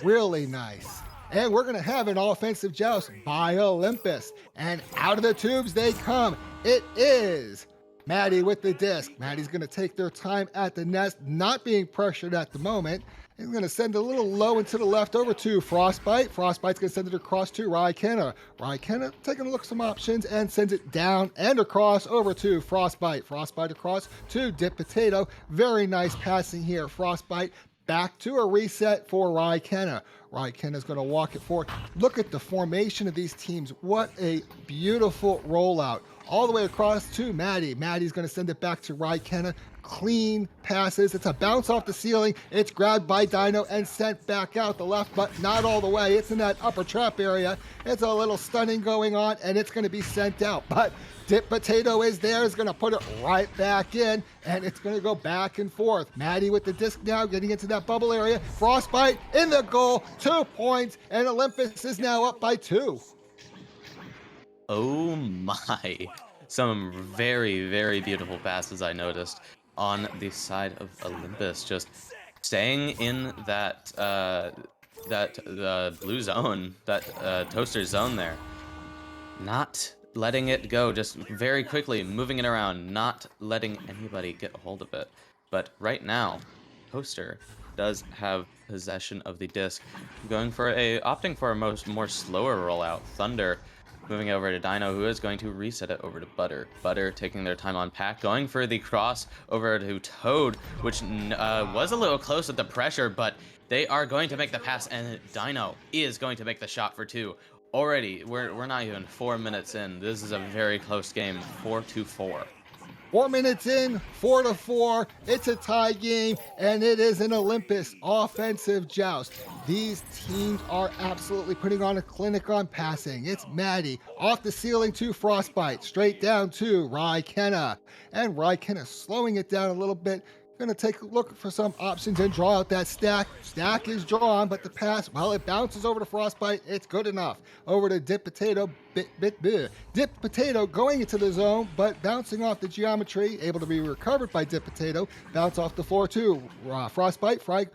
Really nice. And we're going to have an offensive joust by Olympus. And out of the tubes they come. It is Maddie with the disc. Maddie's going to take their time at the nest, not being pressured at the moment. He's going to send a little low and to the left over to Frostbite. Frostbite's going to send it across to Raikenna. Raikenna taking a look at some options and sends it down and across over to Frostbite. Frostbite across to Dip Potato. Very nice passing here. Frostbite back to a reset for Raikenna. Raikenna's going to walk it forward. Look at the formation of these teams. What a beautiful rollout. All the way across to Maddie. Maddie's going to send it back to Raikenna. Clean passes. It's a bounce off the ceiling. It's grabbed by Dino and sent back out the left, but not all the way. It's in that upper trap area. It's a little stunning going on, and it's going to be sent out. But Dip Potato is there, is going to put it right back in, and it's going to go back and forth. Maddie with the disc now, getting into that bubble area. Frostbite in the goal, 2 points, and Olympus is now up by 2. Oh my. Some very, very beautiful passes I noticed on the side of Olympus, just staying in that the blue zone, that Toaster zone there. Not letting it go, just very quickly moving it around, not letting anybody get a hold of it. But right now, Toaster does have possession of the disc, opting for a more slower rollout. Thunder moving over to Dino, who is going to reset it over to Butter. Butter taking their time on pack, going for the cross over to Toad, which was a little close with the pressure, but they are going to make the pass, and Dino is going to make the shot for 2. Already, we're not even 4 minutes in. This is a very close game, 4-4. 4 minutes in, 4-4. It's a tie game, and it is an Olympus offensive joust. These teams are absolutely putting on a clinic on passing. It's Maddie off the ceiling to Frostbite, straight down to Raikenna. And Raikenna slowing it down a little bit, Gonna take a look for some options and draw out that stack. Stack is drawn, but the pass, well, it bounces over to Frostbite. It's good enough. Over to Dip Potato. Dip Potato going into the zone, but bouncing off the geometry, able to be recovered by Dip Potato. Bounce off the floor too. Frostbite, Frag.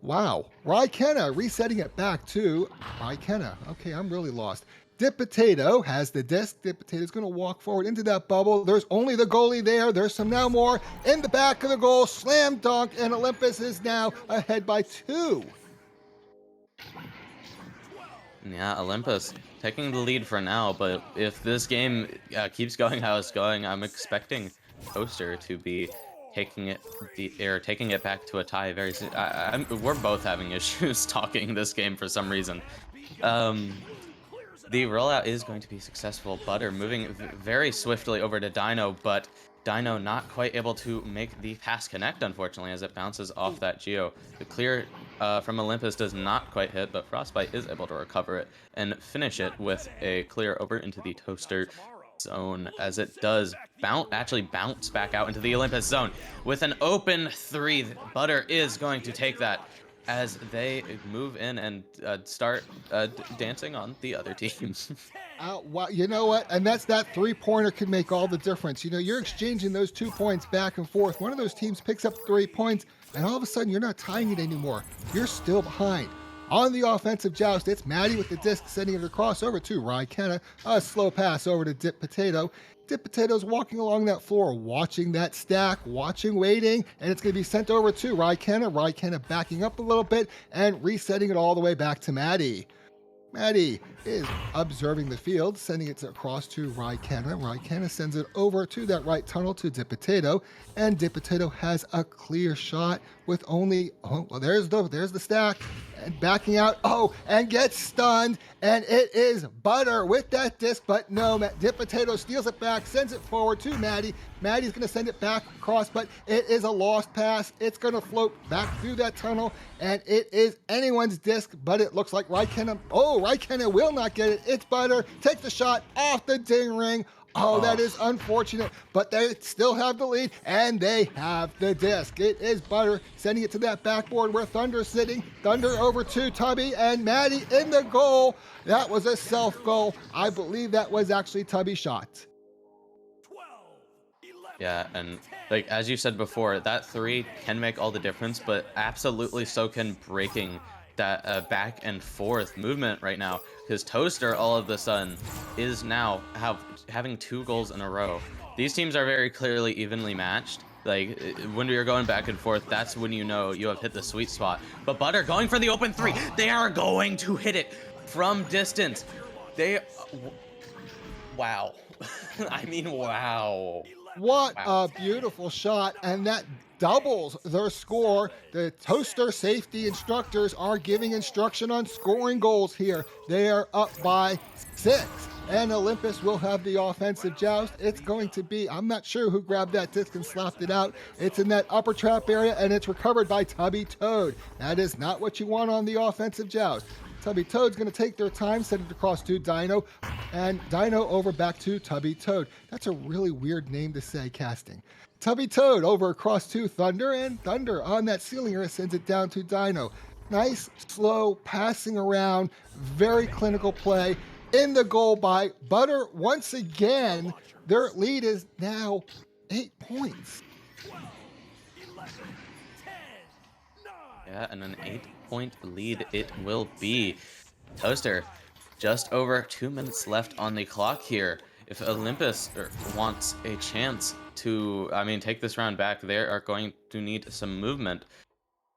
Wow. Rykenna resetting it back to Rykenna. Okay, I'm really lost. Dip Potato has the disc. Dip Potato's going to walk forward into that bubble. There's only the goalie there. There's some now more in the back of the goal. Slam dunk, and Olympus is now ahead by 2. Yeah, Olympus taking the lead for now, but if this game keeps going how it's going, I'm expecting Toaster to be taking it back to a tie very soon. We're both having issues talking this game for some reason. The rollout is going to be successful. Butter moving very swiftly over to Dino, but Dino not quite able to make the pass connect, unfortunately, as it bounces off that Geo. The clear from Olympus does not quite hit, but Frostbite is able to recover it and finish it with a clear over into the Toaster zone, as it does actually bounce back out into the Olympus zone with an open 3. Butter is going to take that as they move in and start dancing on the other teams. Wow, you know what? And that 3-pointer can make all the difference. You know, you're exchanging those 2 points back and forth. One of those teams picks up 3 points, and all of a sudden you're not tying it anymore. You're still behind. On the offensive joust, it's Maddie with the disc sending it across over to Rykenna. A slow pass over to Dip Potato. Dip Potato's walking along that floor, watching that stack, waiting, and it's going to be sent over to Rykenna. Rykenna backing up a little bit and resetting it all the way back to Maddie. Maddie is observing the field, sending it across to Rykenna. Rykenna sends it over to that right tunnel to Dip Potato, and Dip Potato has a clear shot with only, there's the stack, and backing out, and gets stunned, and it is Butter with that disc, but no, Dip Potato steals it back, sends it forward to Maddie. Maddie's going to send it back across, but it is a lost pass. It's going to float back through that tunnel, and it is anyone's disc, but it looks like Rykenna, Rykenna will not get it. It's Butter, takes the shot off the ding ring. That is unfortunate, but they still have the lead, and they have the disc. It is Butter sending it to that backboard where Thunder's sitting. Thunder over to Tubby, and Maddie in the goal. That was a self-goal. I believe that was actually Tubby's shot. Yeah, and like as you said before, that 3 can make all the difference, but absolutely so can breaking that back and forth movement right now, because Toaster all of a sudden is now having 2 goals in a row. These teams are very clearly evenly matched. Like when you're going back and forth, that's when you know you have hit the sweet spot. But Butter going for the open 3. They are going to hit it from distance. Wow. I mean, wow. What a beautiful shot, and that doubles their score. The Toaster safety instructors are giving instruction on scoring goals here. They are up by 6, and Olympus will have the offensive joust. It's going to be, I'm not sure who grabbed that disc and slapped it out. It's in that upper trap area, and it's recovered by Tubby Toad. That is not what you want on the offensive joust. Tubby Toad's going to take their time, send it across to Dino, and Dino over back to Tubby Toad. That's a really weird name to say, casting. Tubby Toad over across to Thunder, and Thunder on that ceiling area sends it down to Dino. Nice, slow, passing around, very clinical play. In the goal by Butter once again. Their lead is now 8 points. Yeah, and an 8-point lead it will be. Toaster, just over 2 minutes left on the clock here. If Olympus wants a chance to, take this round back, they are going to need some movement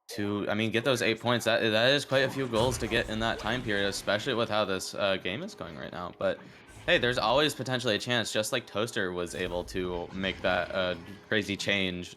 to, get those 8 points. That is quite a few goals to get in that time period, especially with how this game is going right now. But hey, there's always potentially a chance, just like Toaster was able to make that crazy change.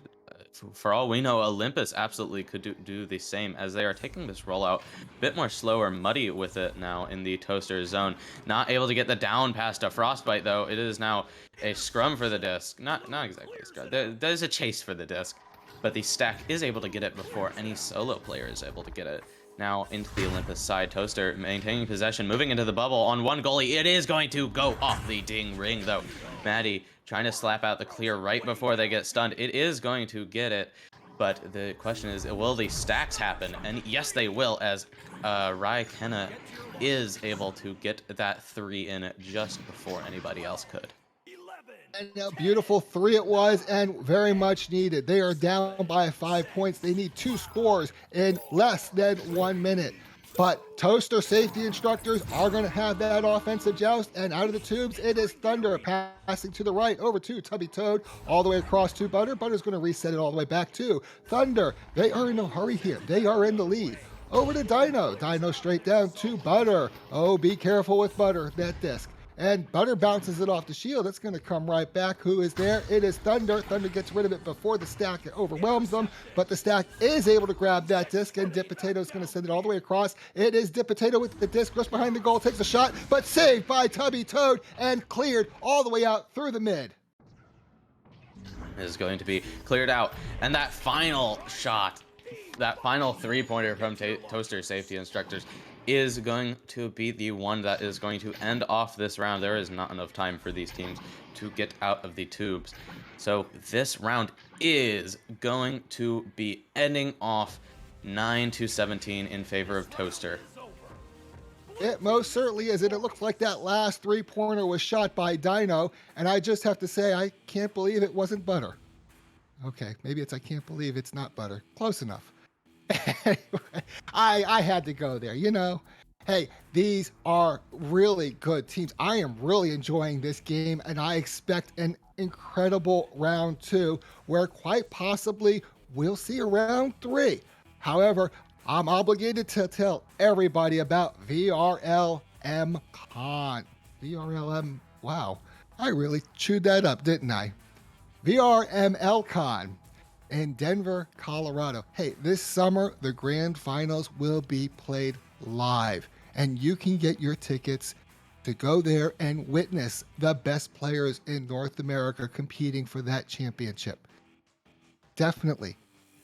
For all we know, Olympus absolutely could do the same, as they are taking this rollout a bit more slower, muddy with it now in the Toaster zone. Not able to get the down pass to Frostbite, though. It is now a scrum for the disc. Not exactly a scrum. There's a chase for the disc, but the stack is able to get it before any solo player is able to get it. Now into the Olympus side, Toaster maintaining possession, moving into the bubble on one goalie. It is going to go off the ding ring, though. Maddie trying to slap out the clear right before they get stunned. It is going to get it. But the question is, will the stacks happen? And yes, they will, as Raikkonen is able to get that 3 in just before anybody else could. And a beautiful 3 it was, and very much needed. They are down by 5 points. They need 2 scores in less than 1 minute. But Toaster safety instructors are going to have that offensive joust, and out of the tubes, it is Thunder passing to the right over to Tubby Toad, all the way across to Butter. Butter's going to reset it all the way back to Thunder. They are in no hurry here. They are in the lead. Over to Dino. Dino straight down to Butter. Oh, be careful with Butter, that disc. And Butter bounces it off the shield. It's going to come right back. Who is there? It is Thunder. Thunder gets rid of it before the stack overwhelms them, but the stack is able to grab that disc, and Dip Potato is going to send it all the way across. It is Dip Potato with the disc, just behind the goal, takes a shot, but saved by Tubby Toad and cleared all the way out through the mid. Is going to be cleared out. And that final shot, that final 3-pointer from Toaster safety instructors is going to be the one that is going to end off this round. There is not enough time for these teams to get out of the tubes. So this round is going to be ending off 9-17 in favor of Toaster. It most certainly is, and it looks like that last 3-pointer was shot by Dino, and I just have to say, I can't believe it wasn't Butter. Okay, maybe it's I can't believe it's not Butter. Close enough. I had to go there, you know. Hey, these are really good teams. I am really enjoying this game, and I expect an incredible round 2, where quite possibly we'll see a round 3. However, I'm obligated to tell everybody about VRLM Con. VRLM, wow, I really chewed that up, didn't I? VRML Con in Denver, Colorado. Hey, this summer, the grand finals will be played live, and you can get your tickets to go there and witness the best players in North America competing for that championship. Definitely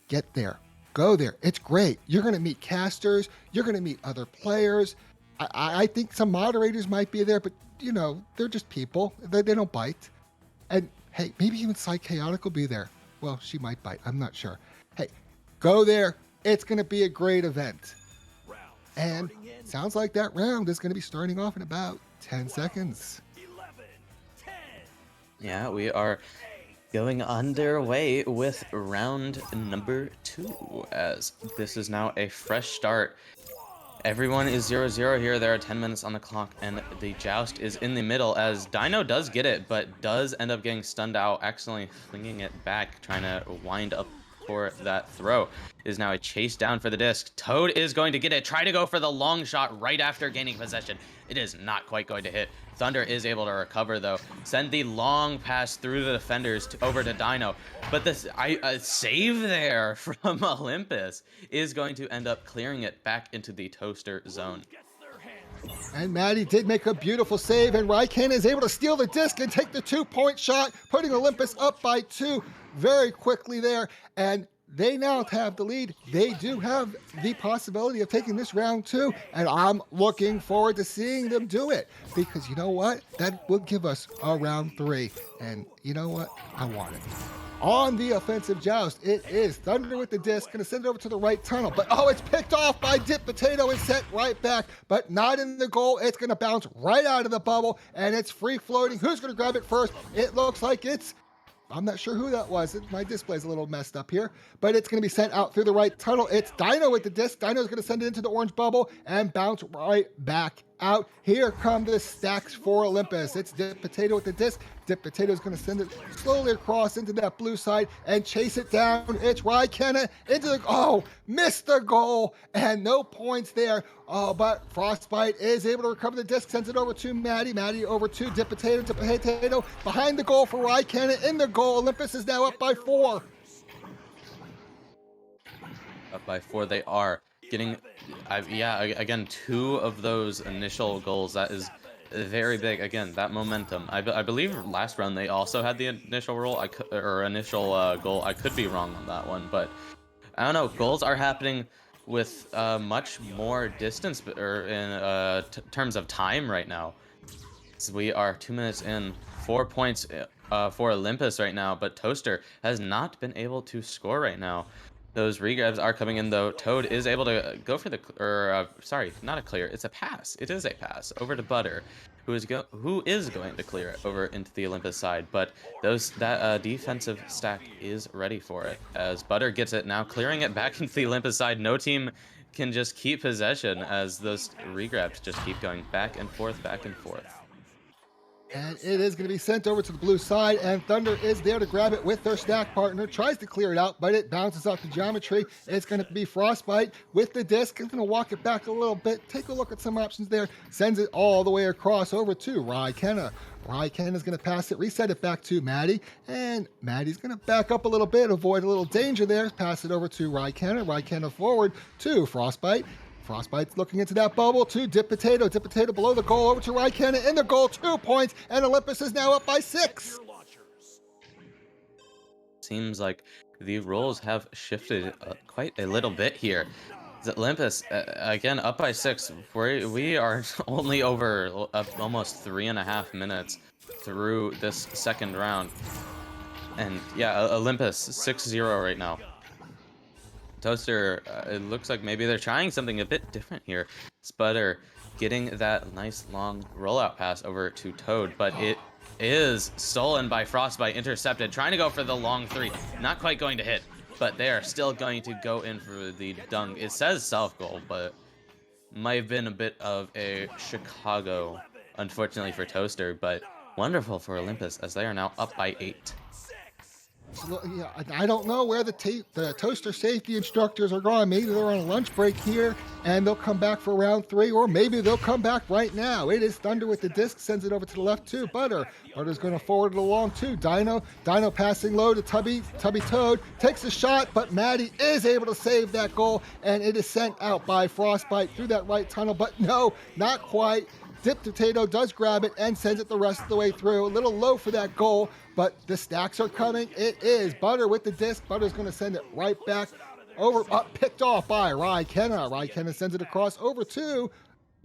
get there. Go there. It's great. You're going to meet casters. You're going to meet other players. I think some moderators might be there, but, you know, they're just people. They don't bite. And, hey, maybe even Chaotic will be there. Well, she might bite. I'm not sure. Hey, go there. It's going to be a great event. And sounds like that round is going to be starting off in about 10 seconds. Yeah, we are going underway with round number 2, as this is now a fresh start. Everyone is 0-0 here. There are 10 minutes on the clock, and the joust is in the middle, as Dino does get it, but does end up getting stunned out, accidentally flinging it back, trying to wind up for that throw. It is now a chase down for the disc. Toad is going to get it. Try to go for the long shot right after gaining possession. It is not quite going to hit. Thunder is able to recover, though. Send the long pass through the defenders over to Dino. But this save there from Olympus is going to end up clearing it back into the Toaster zone. And Maddie did make a beautiful save, and Raikkonen is able to steal the disc and take the 2-point shot, putting Olympus up by 2 very quickly there. And they now have the lead. They do have the possibility of taking this round 2, and I'm looking forward to seeing them do it, because you know what? That will give us a round 3, and you know what? I want it. On the offensive joust, it is Thunder with the disc, gonna send it over to the right tunnel, but oh, it's picked off by Dip Potato and sent right back, but not in the goal. It's gonna bounce right out of the bubble, and it's free floating. Who's gonna grab it first? It looks like I'm not sure who that was. My display's a little messed up here, but it's going to be sent out through the right tunnel. It's Dino with the disc. Dino's going to send it into the orange bubble and bounce right back out. Here come the stacks for Olympus. It's Dip Potato with the disc. Dip Potato is going to send it slowly across into that blue side and chase it down. It's Raikkonen into the, oh, missed the goal, and no points there. Oh, but Frostbite is able to recover the disc, sends it over to Maddie. Maddie over to Dip Potato. Dip Potato behind the goal for Raikkonen. In the goal, Olympus is now up by 4. Up by 4 they are. Getting, yeah, again, 2 of those initial goals. That is very big. Again, that momentum. I believe last round they also had the initial goal. Goal. I could be wrong on that one, but I don't know. Goals are happening with much more distance, or in terms of time right now. So we are 2 minutes in, 4 points for Olympus right now, but Toaster has not been able to score right now. Those regrabs are coming in though. Toad is able to go for the, sorry, not a clear. It's a pass. It is a pass over to Butter, who is going to clear it over into the Olympus side. But that defensive stack is ready for it as Butter gets it now, clearing it back into the Olympus side. No team can just keep possession as those regrabs just keep going back and forth, back and forth. And it is going to be sent over to the blue side, and Thunder is there to grab it with their stack partner. Tries to clear it out, but it bounces off the geometry. It's going to be Frostbite with the disc. It's going to walk it back a little bit. Take a look at some options there. Sends it all the way across over to Raikena. Raikena is going to pass it, reset it back to Maddie, and Maddie's going to back up a little bit, avoid a little danger there. Pass it over to Raikena. Raikena forward to Frostbite. Frostbite's looking into that bubble to Dip Potato. Dip Potato below the goal over to Raikena in the goal, 2 points, and Olympus is now up by 6. Seems like the roles have shifted quite a little bit here. Olympus, again, up by 6. We are only over almost 3.5 minutes through this second round. And yeah, Olympus 6-0 right now. Toaster, it looks like maybe they're trying something a bit different here. Sputter getting that nice long rollout pass over to Toad, but it is stolen by Frostbite, intercepted, trying to go for the long 3. Not quite going to hit, but they are still going to go in for the dunk. It says self-goal, but might have been a bit of a Chicago, unfortunately for Toaster, but wonderful for Olympus as they are now up by 8. Yeah, I don't know where the Toaster safety instructors are going. Maybe they're on a lunch break here and they'll come back for round 3, or maybe they'll come back right now. It is Thunder with the disc, sends it over to the left to Butter. Butter's going to forward it along to Dino. Dino passing low to Tubby Toad, takes a shot, but Maddie is able to save that goal, and it is sent out by Frostbite through that right tunnel, but no, not quite. Dip Potato does grab it and sends it the rest of the way through. A little low for that goal, but the stacks are coming. It is Butter with the disc. Butter's going to send it right back over, picked off by Raikena. Raikena sends it across over to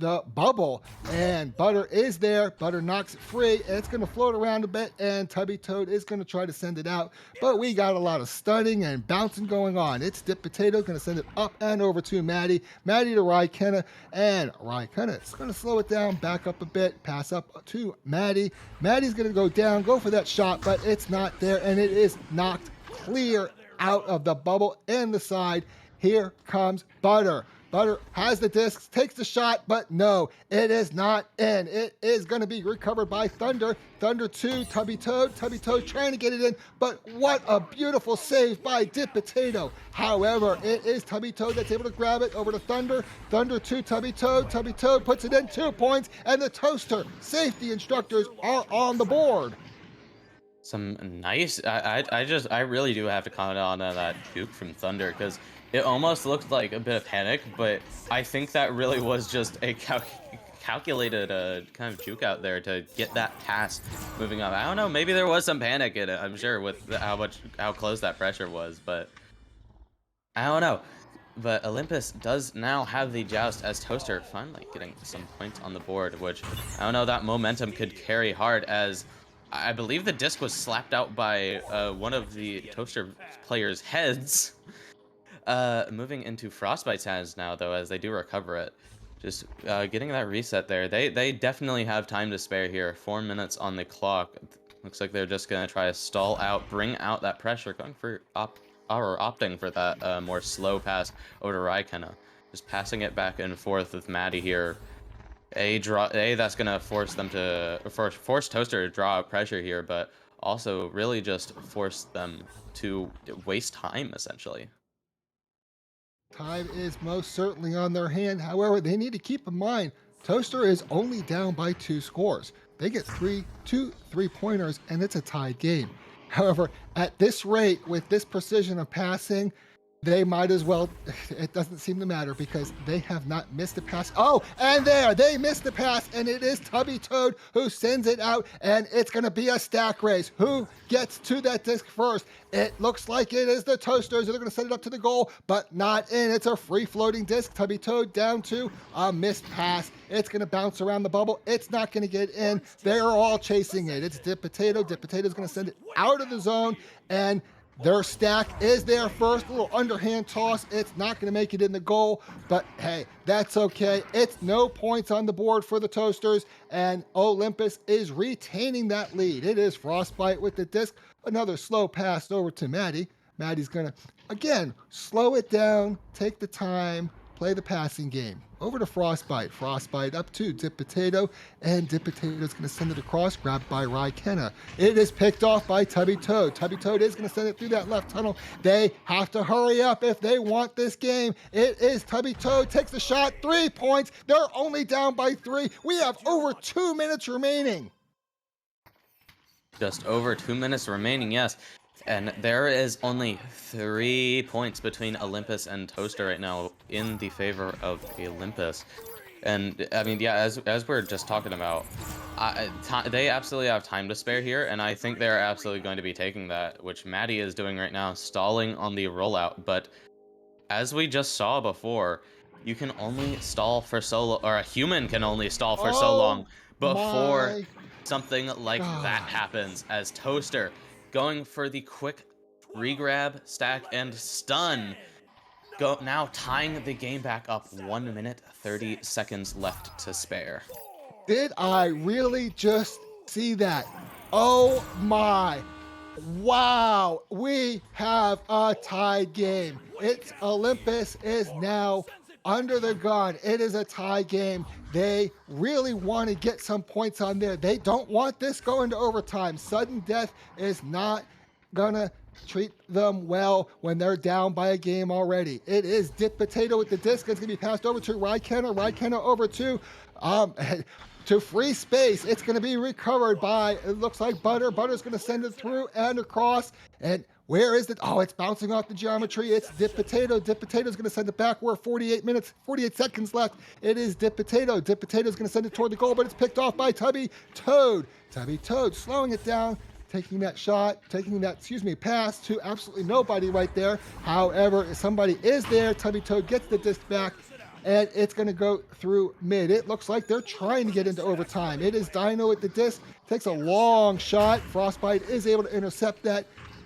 the bubble, and Butter is there. Butter knocks it free, and it's going to float around a bit, and Tubby Toad is going to try to send it out, but we got a lot of stunning and bouncing going on. It's Dip Potato going to send it up and over to Maddie. Maddie to Raikena, and Raikena is going to slow it down, back up a bit, pass up to Maddie. Maddie's going to go down, go for that shot, but it's not there, and it is knocked clear out of the bubble and the side. Here comes Butter. Butter has the discs, takes the shot, but no, it is not in. It is going to be recovered by Thunder. Thunder to Tubby Toad. Tubby Toad trying to get it in, but what a beautiful save by Dip Potato. However, it is Tubby Toad that's able to grab it over to Thunder. Thunder to Tubby Toad. Tubby Toad puts it in, 2 points, and the Toaster safety instructors are on the board. Some nice. I really do have to comment on that juke from Thunder, because it almost looked like a bit of panic, but I think that really was just a calculated kind of juke out there to get that pass moving up. I don't know, maybe there was some panic in it, I'm sure, with how close that pressure was, but I don't know. But Olympus does now have the joust as Toaster finally getting some points on the board, which I don't know, that momentum could carry hard, as I believe the disc was slapped out by one of the Toaster players' heads. Moving into Frostbite's hands now, though, as they do recover it. Just getting that reset there. They definitely have time to spare here. 4 minutes on the clock. Looks like they're just going to try to stall out, bring out that pressure, going for opting for that more slow pass over to Raikena. Just passing it back and forth with Maddie here. That's going to force them to force Toaster to draw out pressure here, but also really just force them to waste time, essentially. Time is most certainly on their hand. However, they need to keep in mind, Toaster is only down by 2 scores. They get 2 3-pointers, and it's a tied game. However, at this rate, with this precision of passing, They might as well. It doesn't seem to matter because they have not missed a pass. Oh, and there, they missed the pass, and it is Tubby Toad who sends it out, and it's going to be a stack race. Who gets to that disc first? It looks like it is the Toasters. They're going to send it up to the goal, but not in. It's a free-floating disc. Tubby Toad down to a missed pass. It's going to bounce around the bubble. It's not going to get in. They're all chasing it. It's Dip Potato. Dip Potato's going to send it out of the zone, and their stack is there first, a little underhand toss. It's not going to make it in the goal, but hey, that's okay. It's no points on the board for the Toasters, and Olympus is retaining that lead. It is Frostbite with the disc. Another slow pass over to Maddie. Maddie's going to, again, slow it down, take the time, play the passing game. Over to Frostbite. Frostbite up to Dip Potato, and Dip Potato's going to send it across, grabbed by Rykenna. It is picked off by Tubby Toad. Tubby Toad is going to send it through that left tunnel. They have to hurry up if they want this game. It is Tubby Toad, takes the shot, 3 points. They're only down by 3. We have over 2 minutes remaining. Just over 2 minutes remaining, yes. And there is only 3 points between Olympus and Toaster right now in the favor of Olympus. And I mean, yeah, as we're just talking about, they absolutely have time to spare here, and I think they're absolutely going to be taking that, which Maddie is doing right now, stalling on the rollout. But as we just saw before, you can only stall for so long, or a human can only stall for so long before something like that happens, as Toaster going for the quick regrab, stack, and stun. Now tying the game back up. 1 minute, 30 seconds left to spare. Did I really just see that? Oh my. Wow. We have a tied game. It's Olympus is now under the gun. It is a tie game. They really want to get some points on there. They don't want this going to overtime. Sudden death is not gonna treat them well when they're down by a game already. It is Dip Potato with the disc. It's gonna be passed over to Rykenna. Rykenna over to free space. It's gonna be recovered by, it looks like Butter. Butter's gonna send it through and across. And where is it? Oh, it's bouncing off the geometry. It's Dip Potato. Dip Potato's going to send it back. We're 48 seconds left. It is Dip Potato. Dip Potato's going to send it toward the goal, but it's picked off by Tubby Toad. Tubby Toad slowing it down, taking that shot, pass to absolutely nobody right there. However, if somebody is there, Tubby Toad gets the disc back, and it's going to go through mid. It looks like they're trying to get into overtime. It is Dino with the disc. Takes a long shot. Frostbite is able to intercept that,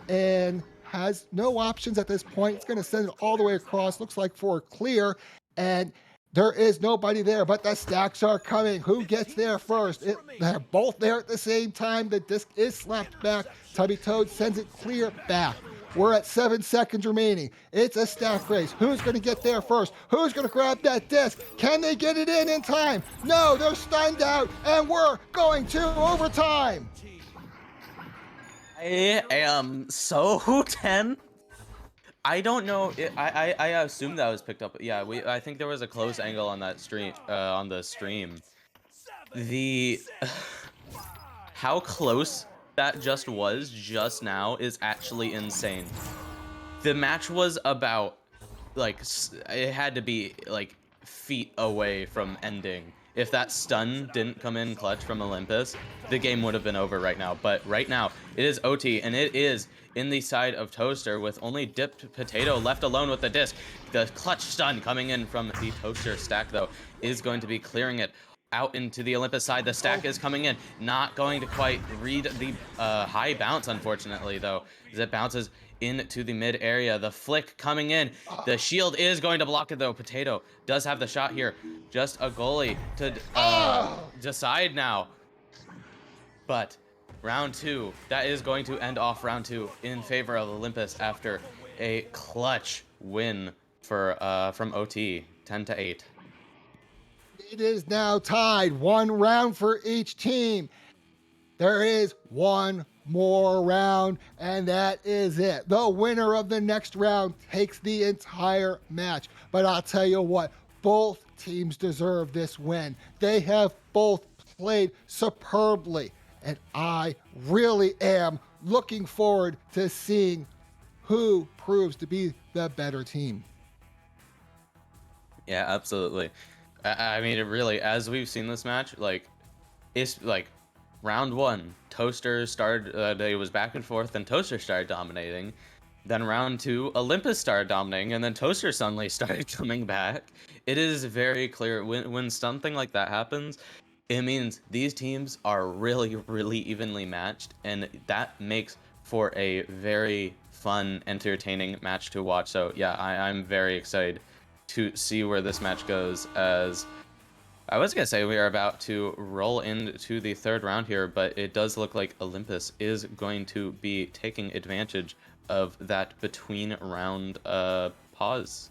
and has no options at this point. It's going to send it all the way across. Looks like for clear, and there is nobody there, but the stacks are coming. Who gets there first? They're both there at the same time. The disc is slapped back. Tubby Toad sends it clear back. We're at 7 seconds remaining. It's a stack race. Who's going to get there first? Who's going to grab that disc? Can they get it in time? No, they're stunned out, and we're going to overtime. I am so 10. I don't know. I assume that was picked up. Yeah, I think there was a close angle on that stream. On the stream, how close that just was just now is actually insane. The match was about, like, it had to be like feet away from ending. If that stun didn't come in clutch from Olympus, the game would have been over right now. But right now, it is OT, and it is in the side of Toaster with only Dipped Potato left alone with the disc. The clutch stun coming in from the Toaster stack, though, is going to be clearing it out into the Olympus side. The stack is coming in, not going to quite read the high bounce, unfortunately, though, as it bounces into the mid area. The flick coming in. The shield is going to block it, though. Potato does have the shot here. Just a goalie to decide now. But round 2, that is going to end off round 2 in favor of Olympus after a clutch win for from OT, 10-8. It is now tied, 1 round for each team. There is one more round, and that is it. The winner of the next round takes the entire match. But I'll tell you what, both teams deserve this win. They have both played superbly, and I really am looking forward to seeing who proves to be the better team. Yeah, absolutely. I mean, it really, as we've seen this match, like, it's like round one, Toaster started, it was back and forth, then Toaster started dominating. Then round two, Olympus started dominating, and then Toaster suddenly started coming back. It is very clear when something like that happens, it means these teams are really, really evenly matched, and that makes for a very fun, entertaining match to watch. So yeah, I'm very excited to see where this match goes, as I was gonna say we are about to roll into the third round here, but it does look like Olympus is going to be taking advantage of that between round pause.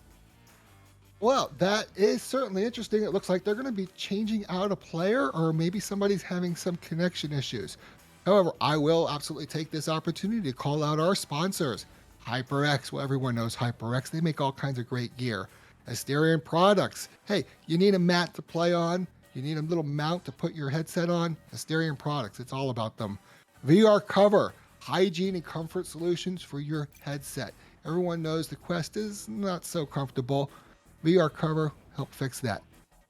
Well, that is certainly interesting. It looks like they're going to be changing out a player, or maybe somebody's having some connection issues. However, I will absolutely take this opportunity to call out our sponsors. HyperX, well, everyone knows HyperX. They make all kinds of great gear. Asterion Products. Hey, you need a mat to play on? You need a little mount to put your headset on? Asterion Products, it's all about them. VR Cover, hygiene and comfort solutions for your headset. Everyone knows the Quest is not so comfortable. VR Cover help fix that.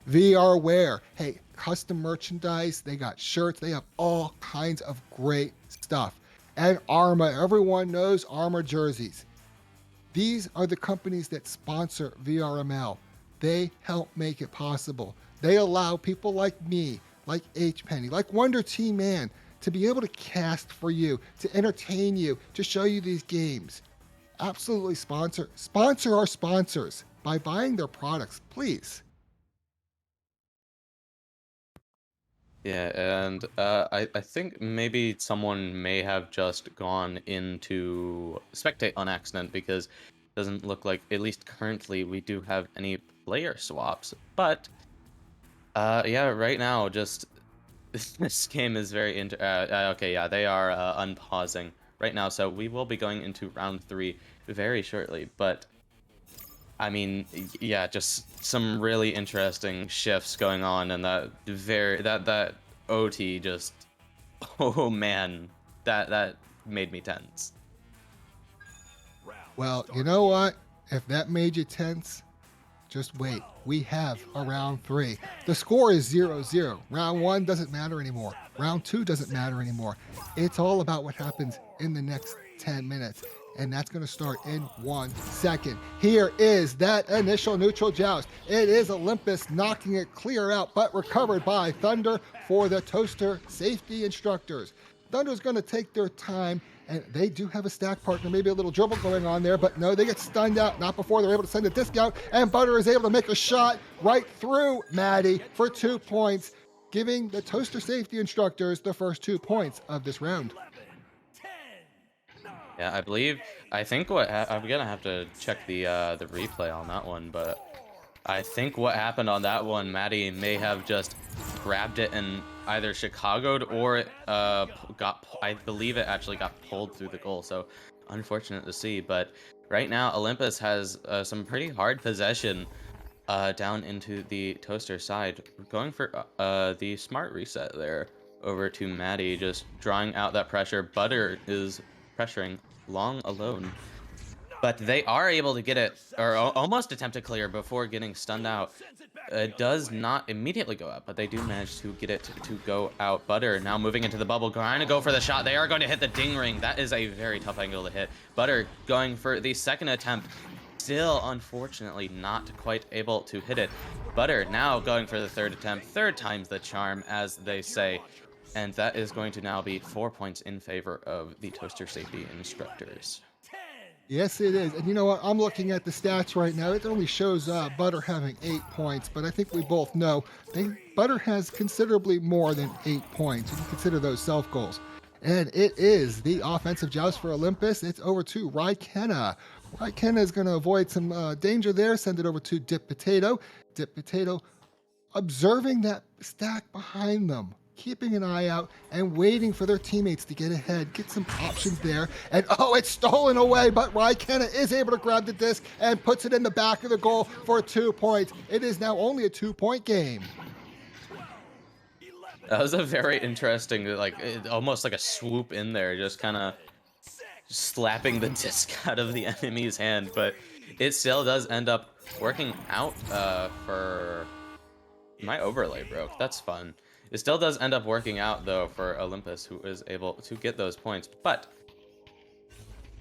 VR Wear, hey, custom merchandise. They got shirts. They have all kinds of great stuff. And Arma, everyone knows Arma jerseys. These are the companies that sponsor VRML. They help make it possible. They allow people like me, like H Penny, like Wonder Tea Man, to be able to cast for you, to entertain you, to show you these games. Absolutely sponsor our sponsors by buying their products, please. Yeah, and I think maybe someone may have just gone into spectate on accident, because it doesn't look like, at least currently, we do have any player swaps. But yeah, right now, just this game is very okay, yeah, they are unpausing right now, so we will be going into round 3 very shortly. But I mean, yeah, just some really interesting shifts going on, and that OT just, oh man, that made me tense. Well, you know what? If that made you tense, just wait. We have a round 3. The score is 0-0. Round 1 doesn't matter anymore. Round 2 doesn't matter anymore. It's all about what happens in the next 10 minutes. And that's going to start in 1 second. Here is that initial neutral joust. It is Olympus knocking it clear out, but recovered by Thunder for the Toaster safety instructors. Thunder's going to take their time, and they do have a stack partner, maybe a little dribble going on there, but no, they get stunned out, not before they're able to send a disc out, and Butter is able to make a shot right through Maddie for 2 points, giving the Toaster safety instructors the first 2 points of this round. Yeah, I think I'm gonna have to check the replay on that one, but I think what happened on that one, Maddie may have just grabbed it and either Chicago'd, or I believe it actually got pulled through the goal. So unfortunate to see. But right now, Olympus has some pretty hard possession down into the Toaster side, going for the smart reset there over to Maddie, just drawing out that pressure. Butter is pressuring long alone, but they are able to get it, or almost attempt to clear before getting stunned out. It does not immediately go out, but they do manage to get it to go out. Butter now moving into the bubble, trying to go for the shot. They are going to hit the ding ring. That is a very tough angle to hit. Butter going for the second attempt. Still, unfortunately, not quite able to hit it. Butter now going for the third attempt. Third time's the charm, as they say. And that is going to now be 4 points in favor of the Toaster safety instructors. Yes, it is. And you know what? I'm looking at the stats right now. It only shows Butter having 8 points, but I think we both know Butter has considerably more than 8 points. You can consider those self goals. And it is the offensive joust for Olympus. It's over to Raikena. Raikena is going to avoid some danger there, send it over to Dip Potato. Dip Potato observing that stack behind them, keeping an eye out and waiting for their teammates to get ahead, get some options there. And oh, it's stolen away, but Raikena is able to grab the disc and puts it in the back of the goal for 2 points. It is now only a 2-point game. That was a very interesting, like, almost like a swoop in there, just kind of slapping the disc out of the enemy's hand, but it still does end up working out for my overlay broke. That's fun. It still does end up working out though for Olympus, who is able to get those points, but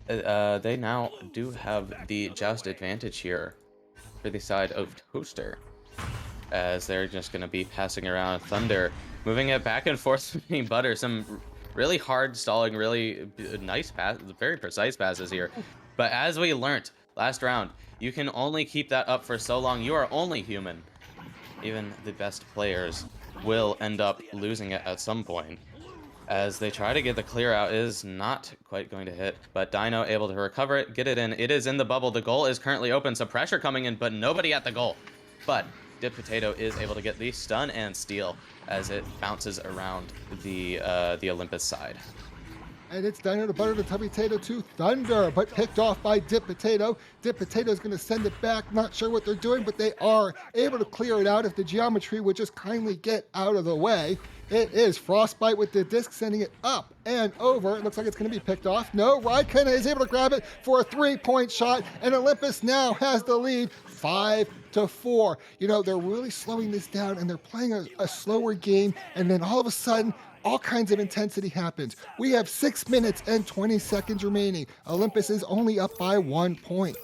they now do have the joust advantage here for the side of Toaster, as they're just going to be passing around Thunder, moving it back and forth between Butter. Some really hard stalling, really nice pass, very precise passes here. But as we learnt last round, you can only keep that up for so long. You are only human. Even the best players will end up losing it at some point. As they try to get the clear out, is not quite going to hit, but Dino able to recover it, get it in. It is in the bubble. The goal is currently open, so pressure coming in, but nobody at the goal. But Dip Potato is able to get the stun and steal as it bounces around the Olympus side. And it's Dino to Butter to Tubby Potato to Thunder, but picked off by Dip Potato. Dip Potato is going to send it back. Not sure what they're doing, but they are able to clear it out if the geometry would just kindly get out of the way. It is Frostbite with the disc sending it up and over. It looks like it's going to be picked off. No, Raikkonen is able to grab it for a 3-point shot, and Olympus now has the lead 5-4. You know, they're really slowing this down, and they're playing a slower game, and then all of a sudden, all kinds of intensity happens. We have 6 minutes and 20 seconds remaining. Olympus is only up by 1 point.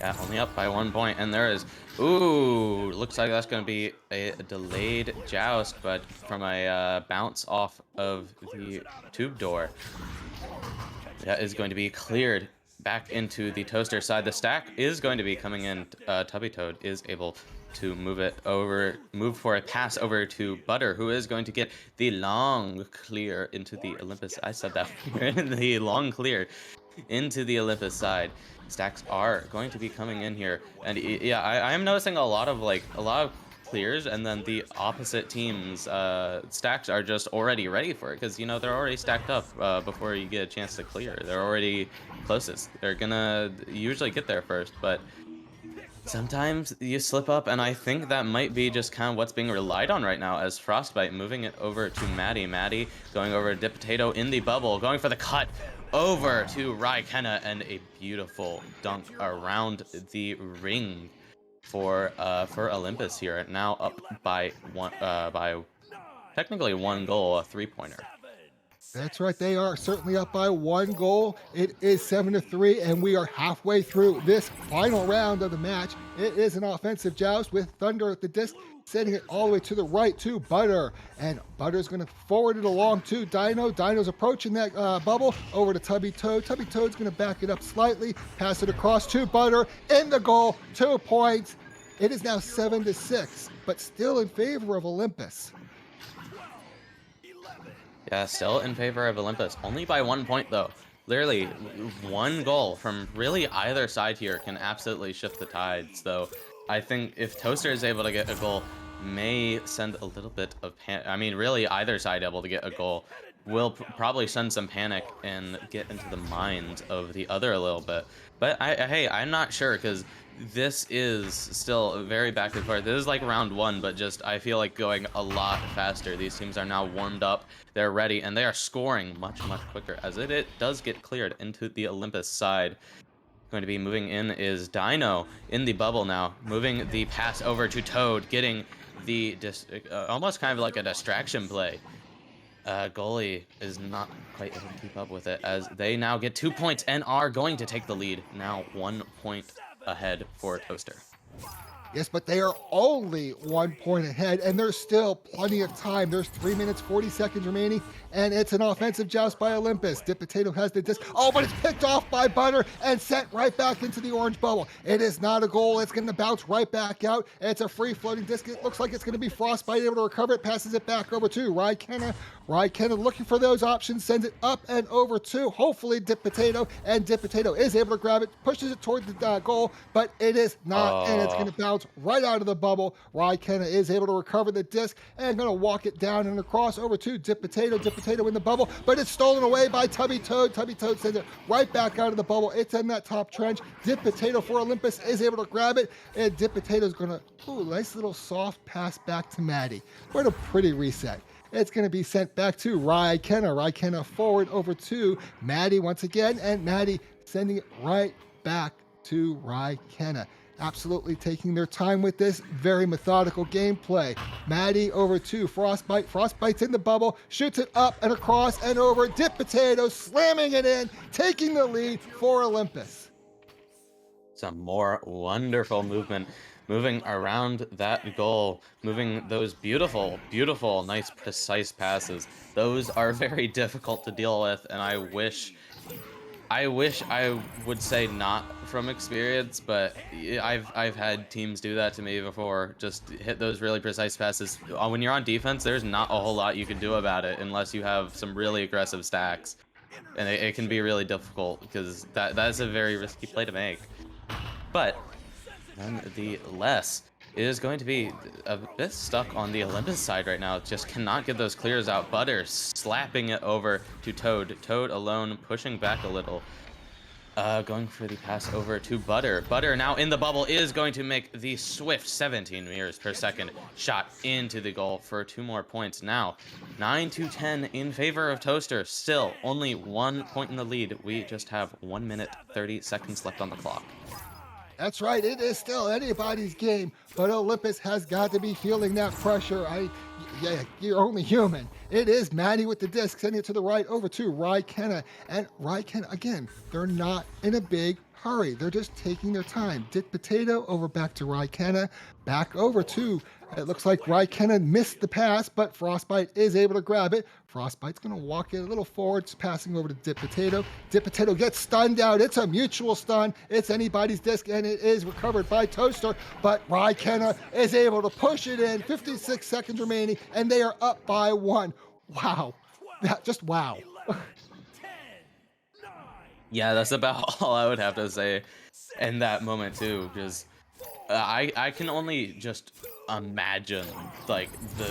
Yeah, only up by 1 point, and there is, ooh, looks like that's going to be a delayed joust, but from a bounce off of the tube door. That is going to be cleared back into the Toaster side. The stack is going to be coming in. Tubby Toad is able to move for a pass over to Butter, who is going to get the long clear into the Olympus. I said that the long clear into the Olympus side. Stacks are going to be coming in here, and yeah, I am noticing a lot of clears, and then the opposite team's stacks are just already ready for it, because you know they're already stacked up before you get a chance to clear. They're already closest. They're gonna usually get there first, but sometimes you slip up, and I think that might be just kind of what's being relied on right now, as Frostbite moving it over to Maddie. Maddie going over to Dip Potato in the bubble, going for the cut over to Raikkonen, and a beautiful dunk around the ring for Olympus here. Now up by technically 1 goal, a 3-pointer. That's right, they are certainly up by 1 goal. It is 7-3, and we are halfway through this final round of the match. It is an offensive joust with Thunder at the disc, sending it all the way to the right to Butter. And Butter's going to forward it along to Dino. Dino's approaching that bubble over to Tubby Toad. Tubby Toad's going to back it up slightly, pass it across to Butter. In the goal, 2 points. It is now 7-6, but still in favor of Olympus. Yeah, still in favor of Olympus. Only by 1 point, though. Literally, 1 goal from really either side here can absolutely shift the tides, though. I think if Toaster is able to get a goal, may send a little bit of panic. I mean, really, either side able to get a goal will probably send some panic and get into the mind of the other a little bit. But hey, I'm not sure, because this is still very back and forth. This is like round 1, but just I feel like going a lot faster. These teams are now warmed up, they're ready, and they are scoring much quicker, as it does get cleared into the Olympus side. Going to be moving in is Dino in the bubble now, moving the pass over to Toad, getting the almost kind of like a distraction play. Goalie is not quite able to keep up with it, as they now get 2 points and are going to take the lead. Now 1 point ahead for Toaster. Yes, but they are only 1 point ahead, and there's still plenty of time. There's 3 minutes, 40 seconds remaining, and it's an offensive joust by Olympus. Dip Potato has the disc. Oh, but it's picked off by Butter and sent right back into the orange bubble. It is not a goal. It's going to bounce right back out. It's a free-floating disc. It looks like it's going to be Frostbite able to recover it, passes it back over to Raikkonen. Raikkonen looking for those options, sends it up and over to, hopefully, Dip Potato, and Dip Potato is able to grab it, pushes it toward the goal, but it is not, and it's going to bounce right out of the bubble. Raikkonen is able to recover the disc and going to walk it down and across over to Dip Potato. Dip Potato in the bubble, but it's stolen away by Tubby Toad. Tubby Toad sends it right back out of the bubble. It's in that top trench. Dip Potato for Olympus is able to grab it, and Dip Potato is going to, ooh, nice little soft pass back to Maddie. What a pretty reset. It's going to be sent back to Raikkonen. Raikkonen forward over to Maddie once again, and Maddie sending it right back to Raikkonen. Absolutely taking their time with this. Very methodical gameplay. Maddie over to Frostbite. Frostbite's in the bubble. Shoots it up and across and over. Dip Potato slamming it in. Taking the lead for Olympus. Some more wonderful movement. Moving around that goal. Moving those beautiful, beautiful, nice, precise passes. Those are very difficult to deal with, and I wish I would say not from experience, but I've had teams do that to me before. Just hit those really precise passes. When you're on defense, there's not a whole lot you can do about it unless you have some really aggressive stacks, and it can be really difficult because that's a very risky play to make. But nonetheless, it is going to be a bit stuck on the Olympus side right now. Just cannot get those clears out. Butter slapping it over to Toad. Toad alone, pushing back a little. Going for the pass over to Butter. Butter now in the bubble is going to make the swift 17 meters per second shot into the goal for 2 more points. Now, 9-10 in favor of Toaster. Still, only 1 point in the lead. We just have 1 minute, 30 seconds left on the clock. That's right, it is still anybody's game, but Olympus has got to be feeling that pressure. Yeah, you're only human. It is Maddie with the disc, sending it to the right over to Raikkonen. And Raikkonen, again, they're not in a big hurry. They're just taking their time. Dip Potato over back to Raikkonen, back over to, it looks like Raikkonen missed the pass, but Frostbite is able to grab it. Frostbite's going to walk it a little forward, passing over to Dip Potato. Dip Potato gets stunned out. It's a mutual stun. It's anybody's disc, and it is recovered by Toaster, but Raikkonen is able to push it in. 56 seconds remaining, and they are up by 1. Wow. Just wow. Yeah, that's about all I would have to say in that moment too, because I can only just imagine like the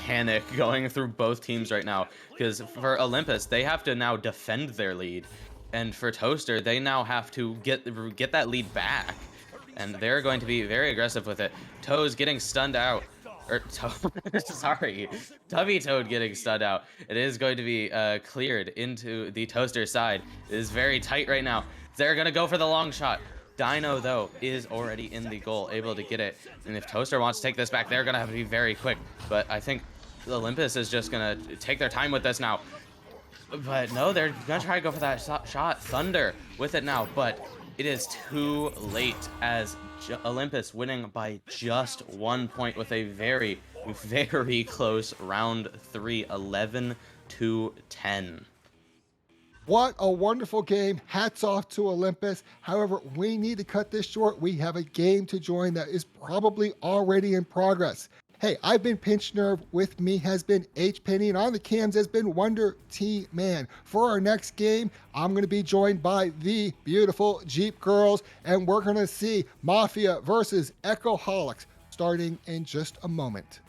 panic going through both teams right now, because for Olympus they have to now defend their lead, and for Toaster they now have to get that lead back, and they're going to be very aggressive with it. Toes getting stunned out, or sorry, Tubby Toad getting stunned out. It is going to be cleared into the Toaster side. It is very tight right now. They're gonna go for the long shot. Dino, though, is already in the goal, able to get it. And if Toaster wants to take this back, they're going to have to be very quick. But I think Olympus is just going to take their time with this now. But no, they're going to try to go for that shot. Thunder with it now. But it is too late, as Olympus winning by just 1 point with a very, very close round 3, 11-10. What a wonderful game. Hats off to Olympus. However, we need to cut this short. We have a game to join that is probably already in progress. Hey, I've been Pinch Nerve. With me has been H Penny, and on the cams has been Wonder T Man. For our next game, I'm going to be joined by the beautiful Jeep Girls, and we're going to see Mafia versus Echoholics starting in just a moment.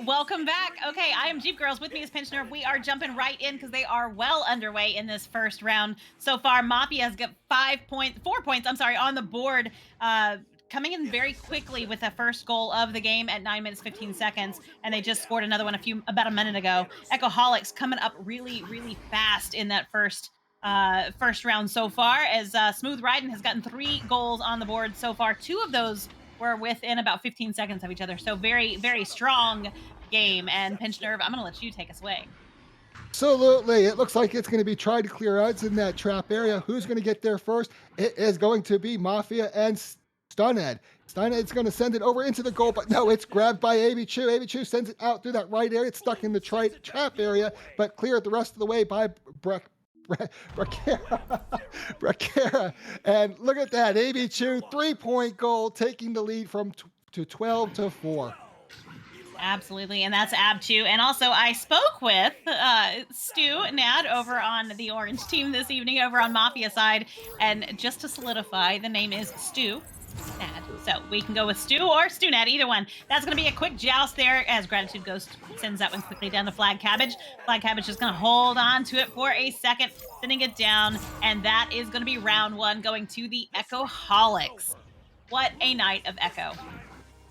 Welcome back. Okay, I am Jeep Girls. With me is Pinch Nerve. We are jumping right in because they are well underway in this first round. So far, Mafia has got 4 points, on the board. Coming in very quickly with the first goal of the game at 9 minutes 15 seconds, and they just scored another one about a minute ago. Echoholics coming up really, really fast in that first round so far, as Smooth Riding has gotten 3 goals on the board so far. 2 of those were within about 15 seconds of each other. So very, very strong game. And Pinch Nerve, I'm going to let you take us away. Absolutely. It looks like it's going to be trying to clear outs in that trap area. Who's going to get there first? It is going to be Mafia and Stunhead. Stunhead's going to send it over into the goal, but no, it's grabbed by AB Chu. AB Chu sends it out through that right area. It's stuck in the trap area, but cleared the rest of the way by Bracara. And look at that. AB Chu, 3-point goal, taking the lead from to 12-4. Absolutely, and that's Abchu. And also, I spoke with Stu Nad over on the Orange team this evening over on Mafia side, and just to solidify, the name is Stu Nad. So we can go with Stu or Stu Nad, either one. That's going to be a quick joust there as Gratitude Ghost sends that one quickly down to Flag Cabbage. Flag Cabbage is going to hold on to it for a second, sending it down, and that is going to be round 1 going to the Echoholics. What a night of Echo.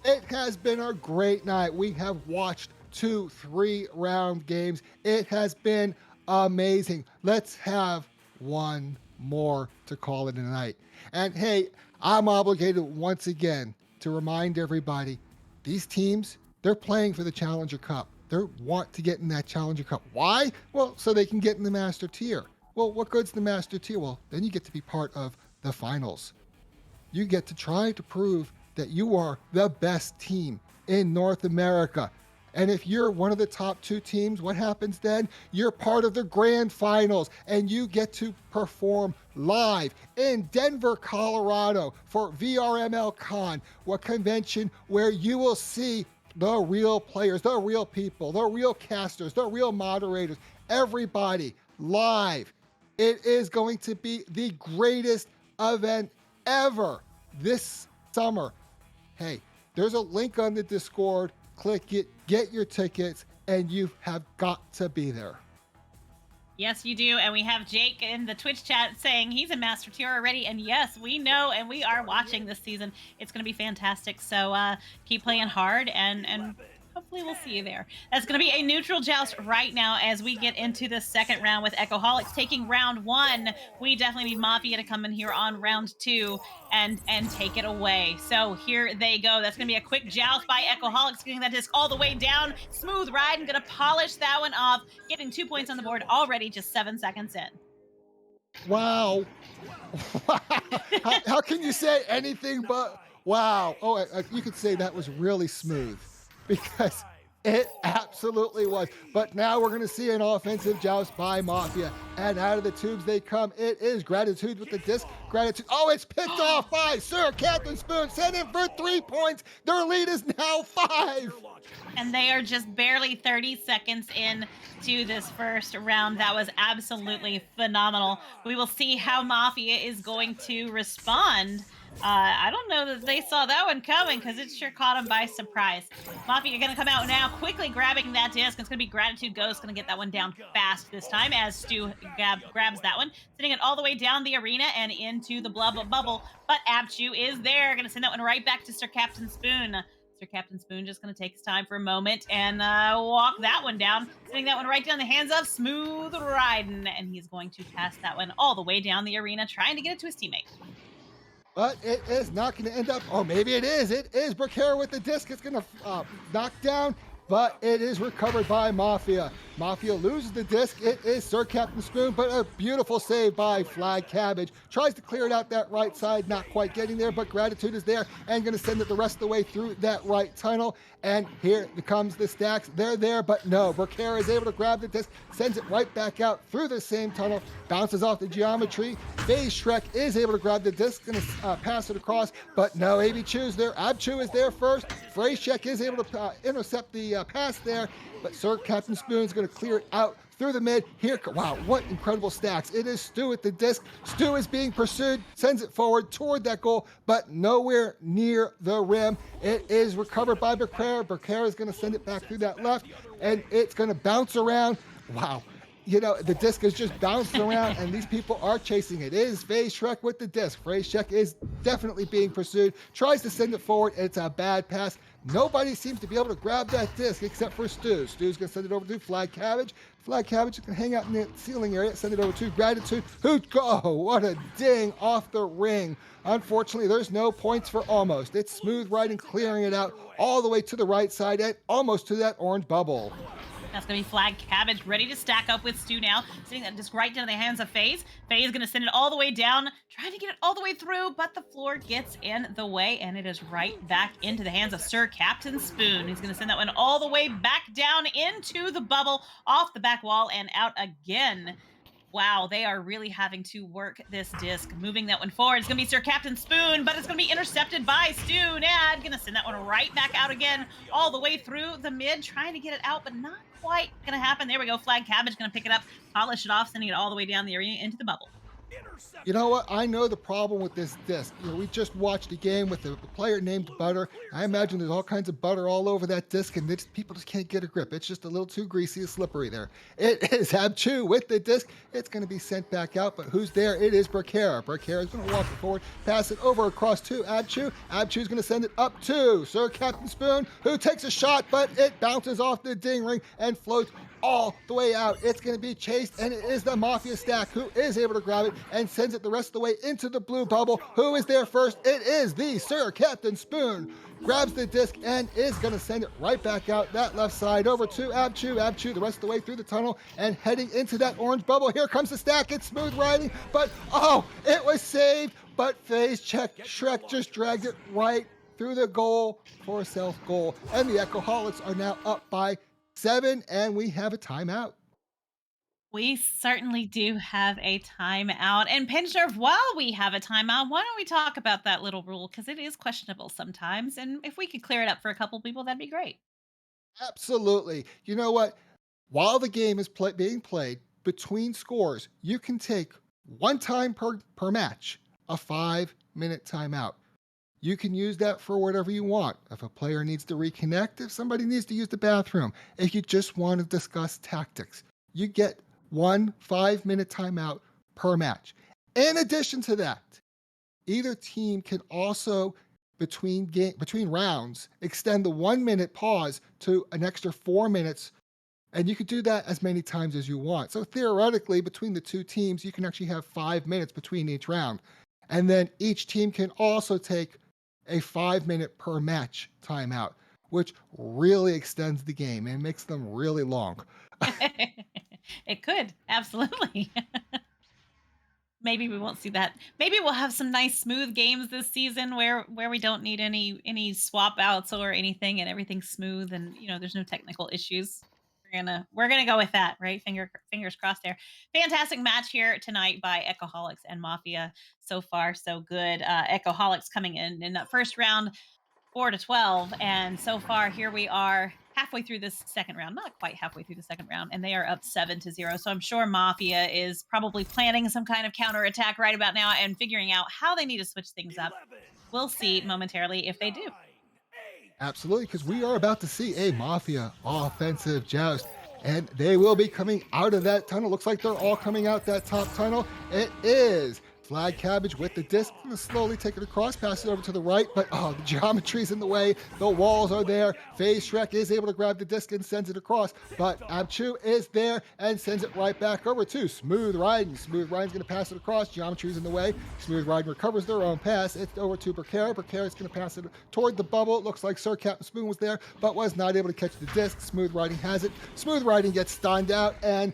It has been a great night. We have watched 2 3-round games. It has been amazing. Let's have one more to call it a night. And hey, I'm obligated once again to remind everybody, these teams, they're playing for the Challenger Cup. They want to get in that Challenger Cup. Why? Well, so they can get in the Master Tier. Well, what good's the Master Tier? Well, then you get to be part of the finals. You get to try to prove that you are the best team in North America. And if you're one of the top 2 teams, what happens then? You're part of the grand finals, and you get to perform live in Denver, Colorado for VRML Con, a convention where you will see the real players, the real people, the real casters, the real moderators, everybody live. It is going to be the greatest event ever this summer. Hey, there's a link on the Discord. Click it, get your tickets, and you have got to be there. Yes, you do. And we have Jake in the Twitch chat saying he's a Master Tier already. And yes, we know, and we are watching this season. It's going to be fantastic. So keep playing hard, and hopefully we'll see you there. That's going to be a neutral joust right now as we get into the second round with Echoholics taking round 1. We definitely need Mafia to come in here on round 2 and take it away. So here they go. That's going to be a quick joust by Echoholics, getting that disc all the way down. Smooth ride and going to polish that one off, getting 2 points on the board already, just 7 seconds in. Wow. How can you say anything but wow? Oh, you could say that was really smooth, because it absolutely was. But now we're going to see an offensive joust by Mafia. And out of the tubes they come. It is Gratitude with the disc. Gratitude. Oh, it's picked off by Sir Captain Spoon. Send him for 3 points. Their lead is now 5. And they are just barely 30 seconds in to this first round. That was absolutely phenomenal. We will see how Mafia is going to respond. I don't know that they saw that one coming, because it sure caught them by surprise. Mafia, you're going to come out now, quickly grabbing that disc. It's going to be Gratitude Ghost, going to get that one down fast this time as Stu grabs that one, sending it all the way down the arena and into the bubble. But Abchu is there, going to send that one right back to Sir Captain Spoon. Sir Captain Spoon just going to take his time for a moment and walk that one down, sending that one right down the hands of Smooth Riding, and he's going to pass that one all the way down the arena, trying to get it to his teammate. But it is not going to end up, or maybe it is. It is Bracara with the disc. It's going to knock down, but it is recovered by Mafia. Mafia loses the disc. It is Sir Captain Spoon, but a beautiful save by Flag Cabbage. Tries to clear it out that right side, not quite getting there, but Gratitude is there and going to send it the rest of the way through that right tunnel. And here comes the stacks. They're there, but no. Bracara is able to grab the disc, sends it right back out through the same tunnel, bounces off the geometry. Phase Shrek is able to grab the disc and pass it across, but no. AB Chu's there. Abchu is there first. Phase Shrek is able to intercept the pass there, but Sir Captain Spoon is going to clear it out through the mid. Wow, what incredible stacks. It is Stu at the disc. Stu is being pursued, sends it forward toward that goal, but nowhere near the rim. It is recovered by Becerra. Becerra is going to send it back through that left, and it's going to bounce around. Wow. The disc is just bouncing around, and these people are chasing it. It is FaZe Shrek with the disc. FaZe Shrek is definitely being pursued, tries to send it forward. It's a bad pass. Nobody seems to be able to grab that disc except for Stu. Stu's going to send it over to Flag Cabbage. Flag Cabbage is going to hang out in the ceiling area, send it over to Gratitude. What a ding off the ring. Unfortunately, there's no points for almost. It's smooth riding, clearing it out all the way to the right side and almost to that orange bubble. That's going to be Flag Cabbage ready to stack up with Stu now. Sitting that disc right down in the hands of FaZe. FaZe is going to send it all the way down, trying to get it all the way through, but the floor gets in the way, and it is right back into the hands of Sir Captain Spoon. He's going to send that one all the way back down into the bubble, off the back wall, and out again. Wow, they are really having to work this disc. Moving that one forward. It's going to be Sir Captain Spoon, but it's going to be intercepted by Stu. Nad going to send that one right back out again, all the way through the mid, trying to get it out, but not quite going to happen. There we go. Flag Cabbage going to pick it up, polish it off, sending it all the way down the arena into the bubble. You know what? I know the problem with this disc. We just watched a game with a player named Butter. I imagine there's all kinds of butter all over that disc, and people just can't get a grip. It's just a little too greasy and slippery there. It is Abchu with the disc. It's going to be sent back out, but who's there? It is Becerra. Becerra is going to walk it forward, pass it over across to Abchu. Abchu is going to send it up to Sir Captain Spoon, who takes a shot, but it bounces off the ding ring and floats all the way out. It's going to be chased, and it is the Mafia stack who is able to grab it and sends it the rest of the way into the blue bubble. Who is there first? It is the Sir Captain Spoon. Grabs the disc and is going to send it right back out that left side over to Abchu. Abchu the rest of the way through the tunnel and heading into that orange bubble. Here comes the stack. It's smooth riding, but it was saved. But FaZe Shrek just dragged it right through the goal for a self-goal. And the Echoholics are now up by 7, and we have a timeout. We certainly do have a timeout. And Pinchnerf, while we have a timeout, why don't we talk about that little rule? Because it is questionable sometimes. And if we could clear it up for a couple people, that'd be great. Absolutely. You know what? While the game is being played between scores, you can take one time per match, a 5-minute timeout. You can use that for whatever you want. If a player needs to reconnect, if somebody needs to use the bathroom, if you just want to discuss tactics, you get 1 5-minute timeout per match. In addition to that, either team can also, between rounds, extend the 1-minute pause to an extra 4 minutes, and you could do that as many times as you want. So theoretically, between the two teams, you can actually have 5 minutes between each round. And then each team can also take a 5-minute per match timeout, which really extends the game and makes them really long. It could, absolutely. Maybe we won't see that. Maybe we'll have some nice smooth games this season where we don't need any swap outs or anything, and everything's smooth, and there's no technical issues. We're gonna go with that, right? Fingers crossed there. Fantastic match here tonight by Echoholics and Mafia. So far, so good. Echoholics coming in that first round, 4-12, and so far here we are halfway through this second round. Not quite halfway through the second round, and they are up 7-0. So I'm sure Mafia is probably planning some kind of counterattack right about now and figuring out how they need to switch things up. We'll see momentarily if they do. Absolutely, because we are about to see a Mafia offensive joust, and they will be coming out of that tunnel. Looks like they're all coming out that top tunnel. It is Flag Cabbage with the disc. I'm going to slowly take it across, pass it over to the right, but the geometry's in the way. The walls are there. FaZe Shrek is able to grab the disc and sends it across, but Abchu is there and sends it right back over to Smooth Riding. Smooth Riding's going to pass it across. Geometry's in the way. Smooth Riding recovers their own pass. It's over to Becerra. Becerra's going to pass it toward the bubble. It looks like Sir Captain Spoon was there, but was not able to catch the disc. Smooth Riding has it. Smooth Riding gets stunned out, and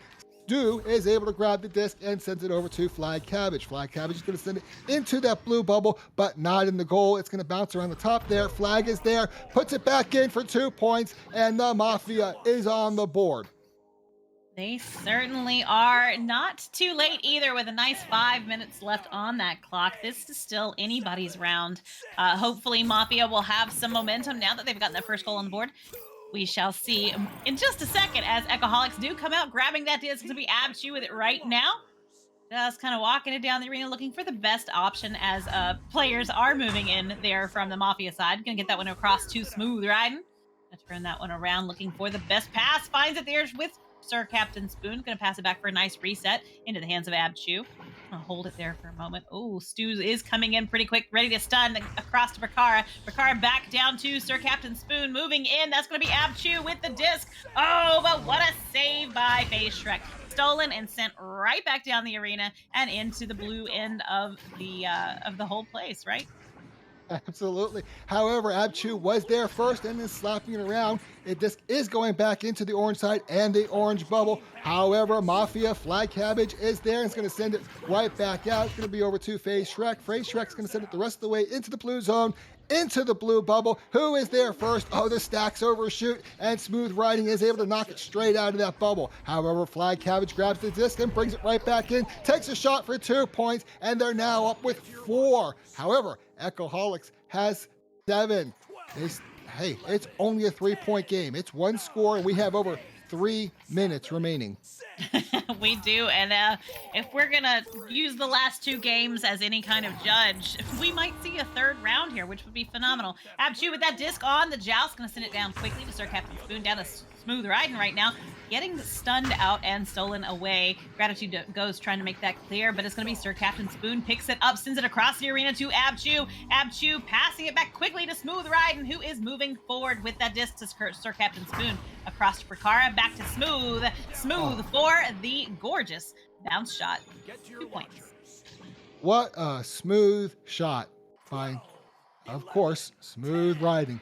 Stu is able to grab the disc and sends it over to Flag Cabbage. Flag Cabbage is going to send it into that blue bubble, but not in the goal. It's going to bounce around the top there. Flag is there, puts it back in for 2 points, and the Mafia is on the board. They certainly are. Not too late either, with a nice 5 minutes left on that clock. This is still anybody's round. Hopefully Mafia will have some momentum now that they've gotten that first goal on the board. we shall see in just a second as Echoholics do come out grabbing that disc. It's going to be Abchu with it right now. Just kind of walking it down the arena, looking for the best option as players are moving in there from the Mafia side. Gonna get that one across to Smooth Riding. Gonna turn that one around, looking for the best pass. Finds it there with Sir Captain Spoon. Gonna pass it back for a nice reset into the hands of Abchu. Gonna hold it there for a moment. Oh, Stu is coming in pretty quick, ready to stun across to Bakara. Bakara back down to Sir Captain Spoon, moving in. That's gonna be Abchu with the disc. Oh, but what a save by FaZe Shrek. Stolen and sent right back down the arena and into the blue end of the whole place, right? Absolutely. However, Abchu was there first and then slapping it around. This is going back into the orange side and the orange bubble. However, Mafia Flag Cabbage is there and it's going to send it right back out. It's going to be over to FaZe Shrek. FaZe Shrek's going to send it the rest of the way into the blue zone, into the blue bubble. Who is there first? Oh, the stacks overshoot, and Smooth Riding is able to knock it straight out of that bubble. However, Flag Cabbage grabs the disc and brings it right back in, takes a shot for 2 points, and they're now up with 4. However, Echoholics has 7. Hey, it's only a 3-point game. It's one score, and we have over 3 minutes remaining. We do, and if we're gonna use the last 2 games as any kind of judge, we might see a 3rd round here, which would be phenomenal. Abchu with that disc on the joust, gonna send it down quickly to Sir Captain Spoon, down to Smooth Riding right now, getting stunned out and stolen away. Gratitude goes trying to make that clear, but it's gonna be Sir Captain Spoon, picks it up, sends it across the arena to Abchu. Abchu passing it back quickly to Smooth Riding, who is moving forward with that disc to Sir Captain Spoon. Across to Prakara, back to Smooth. Smooth for the gorgeous bounce shot. 2 points. What a smooth shot by, of course, Smooth Riding.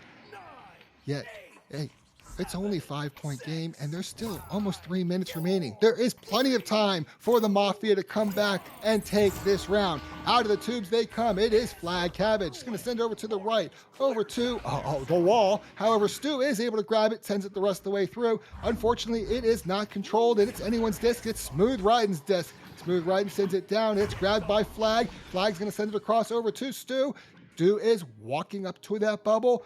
Yet, hey, it's only a 5-point game, and there's still almost 3 minutes remaining. There is plenty of time for the Mafia to come back and take this round. Out of the tubes they come. It is Flag Cabbage. It's going to send over to the right, over to the wall. However, Stu is able to grab it, sends it the rest of the way through. Unfortunately, it is not controlled, and it's anyone's disc. It's Smooth Riding's disc. Smooth Riding sends it down. It's grabbed by Flag. Flag's going to send it across over to Stu. Stu is walking up to that bubble.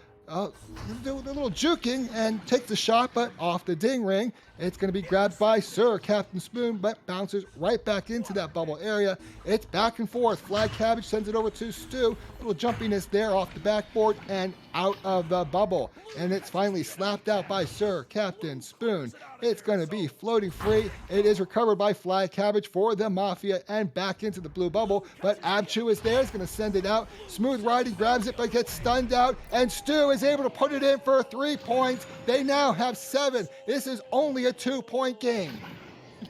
Do a little juking and take the shot, but off the ding ring. It's going to be grabbed by Sir Captain Spoon, but bounces right back into that bubble area. It's back and forth. Flag Cabbage sends it over to Stu. Little jumpiness there off the backboard and out of the bubble. And it's finally slapped out by Sir Captain Spoon. It's going to be floating free. It is recovered by Flag Cabbage for the Mafia and back into the blue bubble. But Abchu is there. It's going to send it out. Smooth Riding grabs it, but gets stunned out. And Stu is able to put it in for 3 points. They now have 7. This is only a 2-point game.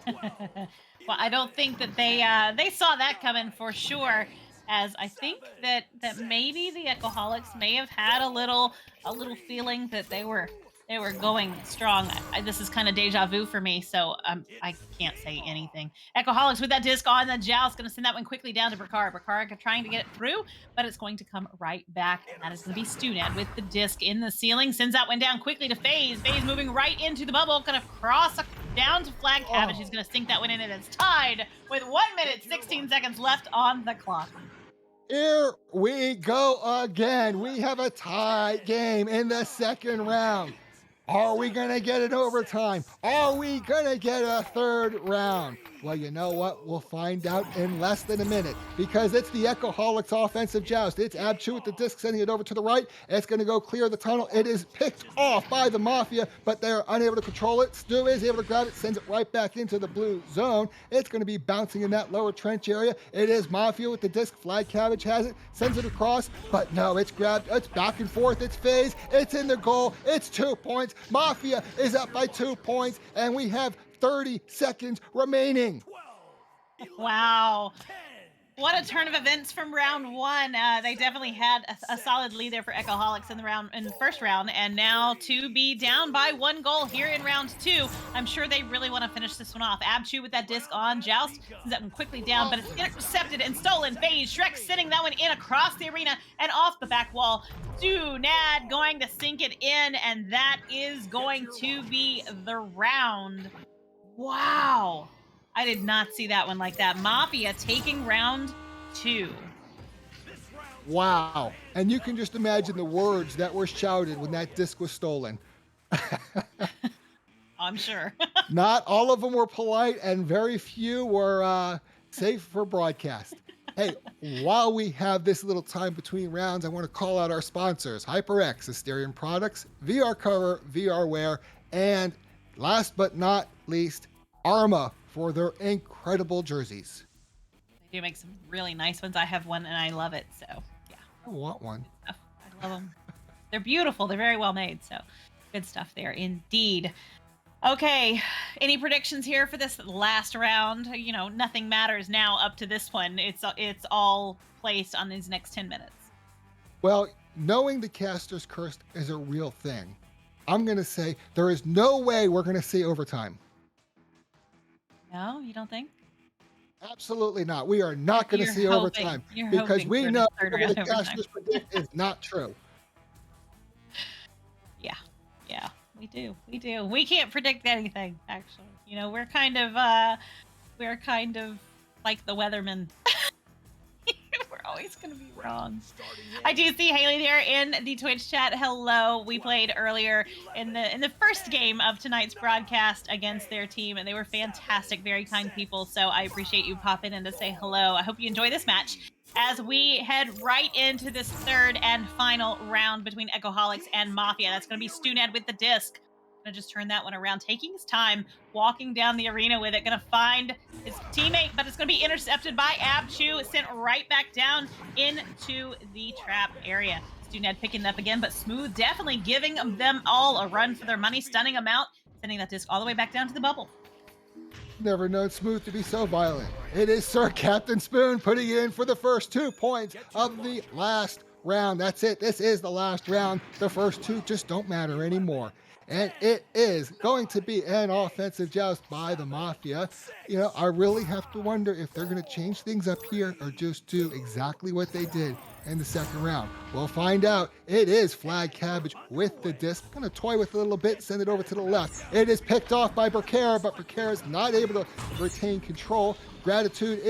Well, I don't think that they saw that coming for sure. As I think that maybe the Echoholics may have had a little feeling that they were going strong. This is kind of deja vu for me, so I can't say anything. Echoholics with that disc on the joust, going to send that one quickly down to Bakara. Bakara trying to get it through, but it's going to come right back. And that is going to be Stunad with the disc in the ceiling. Sends that one down quickly to FaZe. FaZe moving right into the bubble, going to cross down to Flag Cabbage. He's going to sink that one in, and it's tied with 1 minute, 16 seconds left on the clock. Here we go again. We have a tie game in the 2nd round. Are we going to get an overtime? Are we going to get a 3rd round? Well, you know what? We'll find out in less than a minute because it's the Echoholics offensive joust. It's Abchu with the disc sending it over to the right. It's going to go clear the tunnel. It is picked off by the Mafia, but they're unable to control it. Stu is able to grab it, sends it right back into the blue zone. It's going to be bouncing in that lower trench area. It is Mafia with the disc. Flag Cabbage has it, sends it across, but no, it's grabbed. It's back and forth. It's FaZe. It's in the goal. It's 2 points. Mafia is up by 2 points, and we have 30 seconds remaining. Wow. What a turn of events from round 1. They definitely had a solid lead there for Echoholics in the first round, and now to be down by 1 goal here in round 2. I'm sure they really want to finish this one off. Abchu with that disc on joust, sends that one quickly down, but it's intercepted and stolen. FaZe Shrek sending that one in across the arena and off the back wall. Nad going to sink it in, and that is going to be the round. Wow. I did not see that one like that. Mafia taking round 2. Wow. And you can just imagine the words that were shouted when that disc was stolen. I'm sure. Not all of them were polite, and very few were safe for broadcast. Hey, while we have this little time between rounds, I want to call out our sponsors: HyperX, Asterion Products, VR Cover, VR Wear, and last but not least, Arma for their incredible jerseys. They do make some really nice ones. I have one and I love it. So yeah, I want one. I love them. They're beautiful. They're very well made. So good stuff there indeed. Okay, any predictions here for this last round? You know, nothing matters now up to this one. It's all placed on these next 10 minutes. Well, knowing the Caster's Curse is a real thing, I'm going to say there is no way we're going to see overtime. No, you don't think? Absolutely not. We are not going to see overtime because we know what the Casters predict is not true. Yeah, we do. We can't predict anything, actually. You know, we're kind of like the weathermen. We're always gonna be wrong. I do see Haley there in the Twitch chat. Hello. We played earlier in the first game of tonight's broadcast against their team, and they were fantastic, very kind people. So I appreciate you popping in to say hello. I hope you enjoy this match as we head right into this third and final round between Echoholics and Mafia. That's going to be Stunad with the disc. Gonna just turn that one around, taking his time, walking down the arena with it. Gonna find his teammate, but it's gonna be intercepted by Abchu, sent right back down into the trap area. Stunad picking it up again, but Smooth definitely giving them all a run for their money, stunning them out, sending that disc all the way back down to the bubble. Never known Smooth to be so violent. It is Sir Captain Spoon putting in for the first 2 points of the last round. That's it. This is the last round. The first 2 just don't matter anymore. And it is going to be an offensive joust by the Mafia. You know, I really have to wonder if they're going to change things up here or just do exactly what they did in the second round. We'll find out. It is Flag Cabbage with the disc. Going to toy with it a little bit, send it over to the left. It is picked off by Berkera, but Berkera is not able to retain control. Gratitude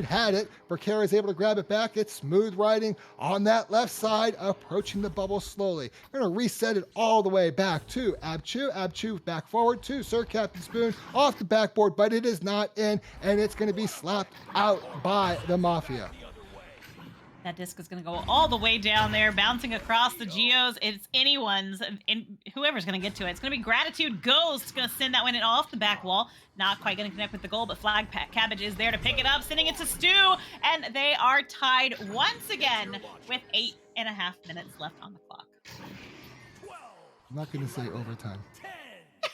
had it. Berkera is able to grab it back. It's Smooth riding on that left side, approaching the bubble slowly. We're going to reset it all the way back to Abchu. Abchu back forward to Sir Captain Spoon off the backboard, but it is not in, and it's going to be slapped out by the Mafia. That disc is going to go all the way down there, bouncing across the geos. It's anyone's, and whoever's going to get to it. It's going to be Gratitude Ghost. Going to send that one in off the back wall. Not quite going to connect with the goal, but Flag Cabbage is there to pick it up, sending it to Stu, and they are tied once again with 8.5 minutes left on the clock. I'm not going to say overtime.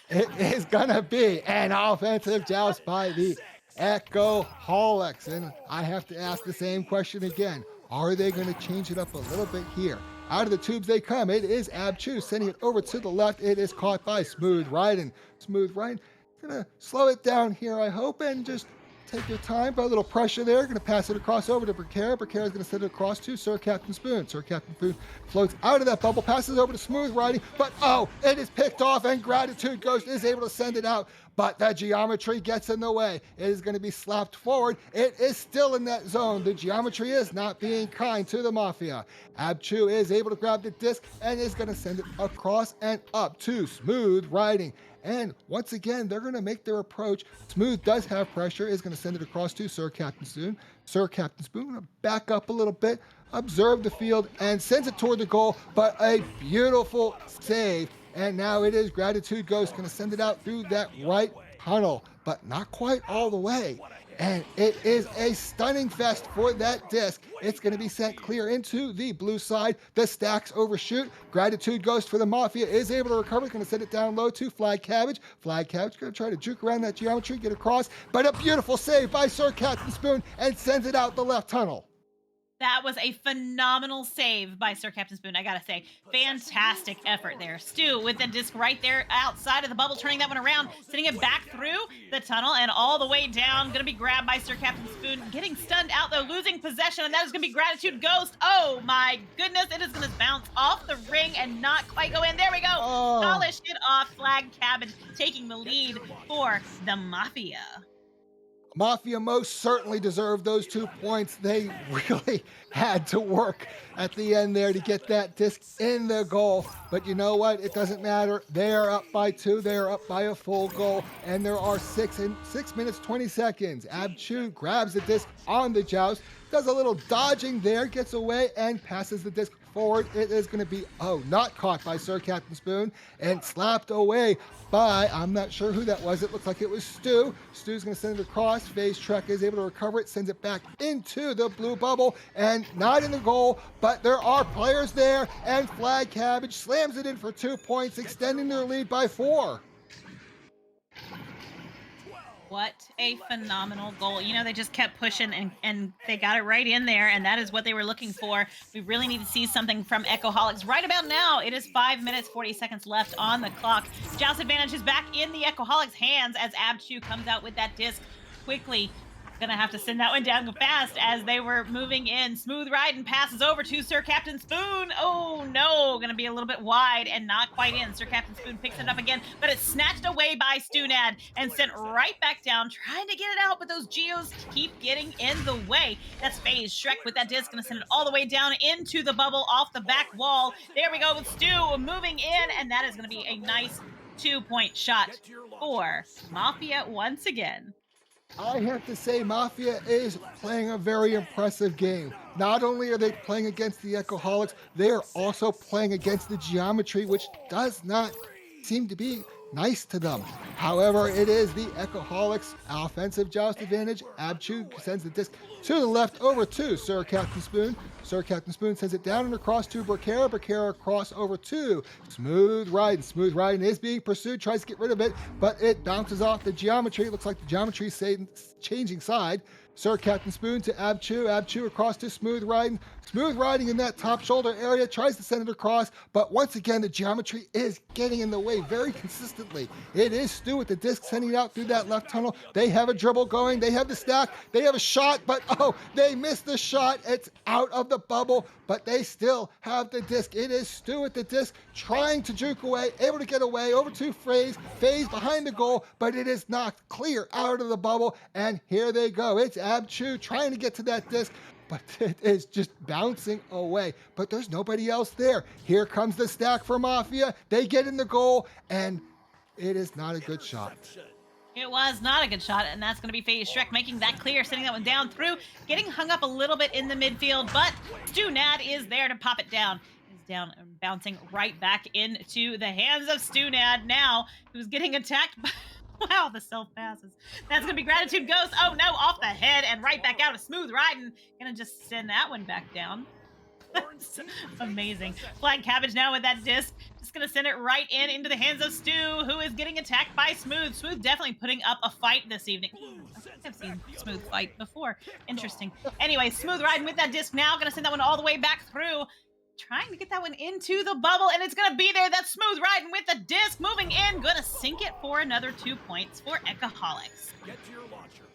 It is going to be an offensive joust by the Echoholics, and I have to ask the same question again. Are they going to change it up a little bit here? Out of the tubes they come. It is Abchu sending it over to the left. It is caught by Smooth Riding. Smooth Riding. Gonna slow it down here, I hope, and just take your time. Put a little pressure there. Gonna pass it across over to Berkera. Berkera is gonna send it across to Sir Captain Spoon. Sir Captain Spoon floats out of that bubble, passes over to Smooth Riding, but oh, it is picked off, and Gratitude Ghost is able to send it out. But that geometry gets in the way. It is going to be slapped forward. It is still in that zone. The geometry is not being kind to the Mafia. Abchu is able to grab the disc and is going to send it across and up to Smooth Riding. And once again, they're going to make their approach. Smooth does have pressure, is going to send it across to Sir Captain Spoon. Sir Captain Spoon going to back up a little bit, observe the field, and sends it toward the goal. But a beautiful save. And now it is Gratitude Ghost going to send it out through that right tunnel, but not quite all the way. And it is a stunning fest for that disc. It's going to be sent clear into the blue side. The stacks overshoot. Gratitude Ghost for the Mafia is able to recover. Going to send it down low to Flag Cabbage. Flag Cabbage going to try to juke around that geometry, get across. But a beautiful save by Sir Captain Spoon and sends it out the left tunnel. That was a phenomenal save by Sir Captain Spoon, I gotta say. Fantastic effort there. Stu with the disc right there outside of the bubble, turning that one around, sending it back through the tunnel and all the way down. Gonna be grabbed by Sir Captain Spoon, getting stunned out though, losing possession, and that is gonna be Gratitude Ghost. Oh my goodness, it is gonna bounce off the ring and not quite go in. There we go. Polished it off. Flag Cabbage taking the lead for the Mafia. Mafia most certainly deserved those 2 points. They really had to work at the end there to get that disc in the goal. But you know what? It doesn't matter. They are up by 2. They are up by a full goal. And there are 6 minutes, 20 seconds. Abchu grabs the disc on the joust, does a little dodging there, gets away, and passes the disc forward. It is going to be, not caught by Sir Captain Spoon and slapped away by, I'm not sure who that was. It looks like it was Stu. Stu's going to send it across. FaZe Trek is able to recover it, sends it back into the blue bubble, and not in the goal, but there are players there, and Flag Cabbage slams it in for 2 points, extending their lead by 4. What a phenomenal goal. You know, they just kept pushing and they got it right in there, and that is what they were looking for. We really need to see something from Echoholics right about now. It is 5 minutes, 40 seconds left on the clock. Joust advantage is back in the Echoholics' hands as Abchu comes out with that disc quickly. Gonna have to send that one down fast as they were moving in. Smooth Ride and passes over to Sir Captain Spoon. Oh no, gonna be a little bit wide and not quite in. Sir Captain Spoon picks it up again, but it's snatched away by Stoonad and sent right back down, trying to get it out, but those Geos keep getting in the way. That's FaZe Shrek with that disc, gonna send it all the way down into the bubble off the back wall. There we go with Stu moving in, and that is gonna be a nice 2-point shot for Mafia once again. I have to say, Mafia is playing a very impressive game. Not only are they playing against the Echoholics, they are also playing against the Geometry, which does not seem to be nice to them. However, it is the Echoholics' offensive joust advantage. Abchu sends the disc to the left over to Sir Captain Spoon. Sir Captain Spoon sends it down and across to Bracara. Bracara across over to Smooth Riding. Smooth Riding is being pursued, tries to get rid of it, but it bounces off the Geometry. It looks like the Geometry is changing side. Sir Captain Spoon to Abchu. Abchu across to Smooth Riding. Smooth Riding in that top shoulder area, tries to send it across, but once again, the Geometry is getting in the way very consistently. It is Stu with the disc sending it out through that left tunnel. They have a dribble going. They have the stack. They have a shot, but they missed the shot. It's out of the bubble, but they still have the disc. It is Stu with the disc trying to juke away, able to get away over to FaZe. FaZe behind the goal, but it is knocked clear out of the bubble, and here they go. It's Abchu trying to get to that disc, but it is just bouncing away. But there's nobody else there. Here comes the stack for Mafia. They get in the goal, and it is not a good shot. It was not a good shot, and that's going to be FaZe Shrek making that clear, sending that one down through, getting hung up a little bit in the midfield, but Stoonad is there to pop it down. He's down and bouncing right back into the hands of Stoonad now, who's getting attacked by... Wow, the self passes. That's going to be Gratitude Ghost. Oh no, off the head and right back out of Smooth Riding. Going to just send that one back down. That's amazing. Flag Cabbage now with that disc. Just going to send it right into the hands of Stu, who is getting attacked by Smooth. Smooth definitely putting up a fight this evening. I think I've seen Smooth fight before. Interesting. Anyway, Smooth Riding with that disc now. Going to send that one all the way back through. Trying to get that one into the bubble, and it's going to be there. That's Smooth Riding with the disc. Moving in. Going to sink it for another 2 points for Echoholics.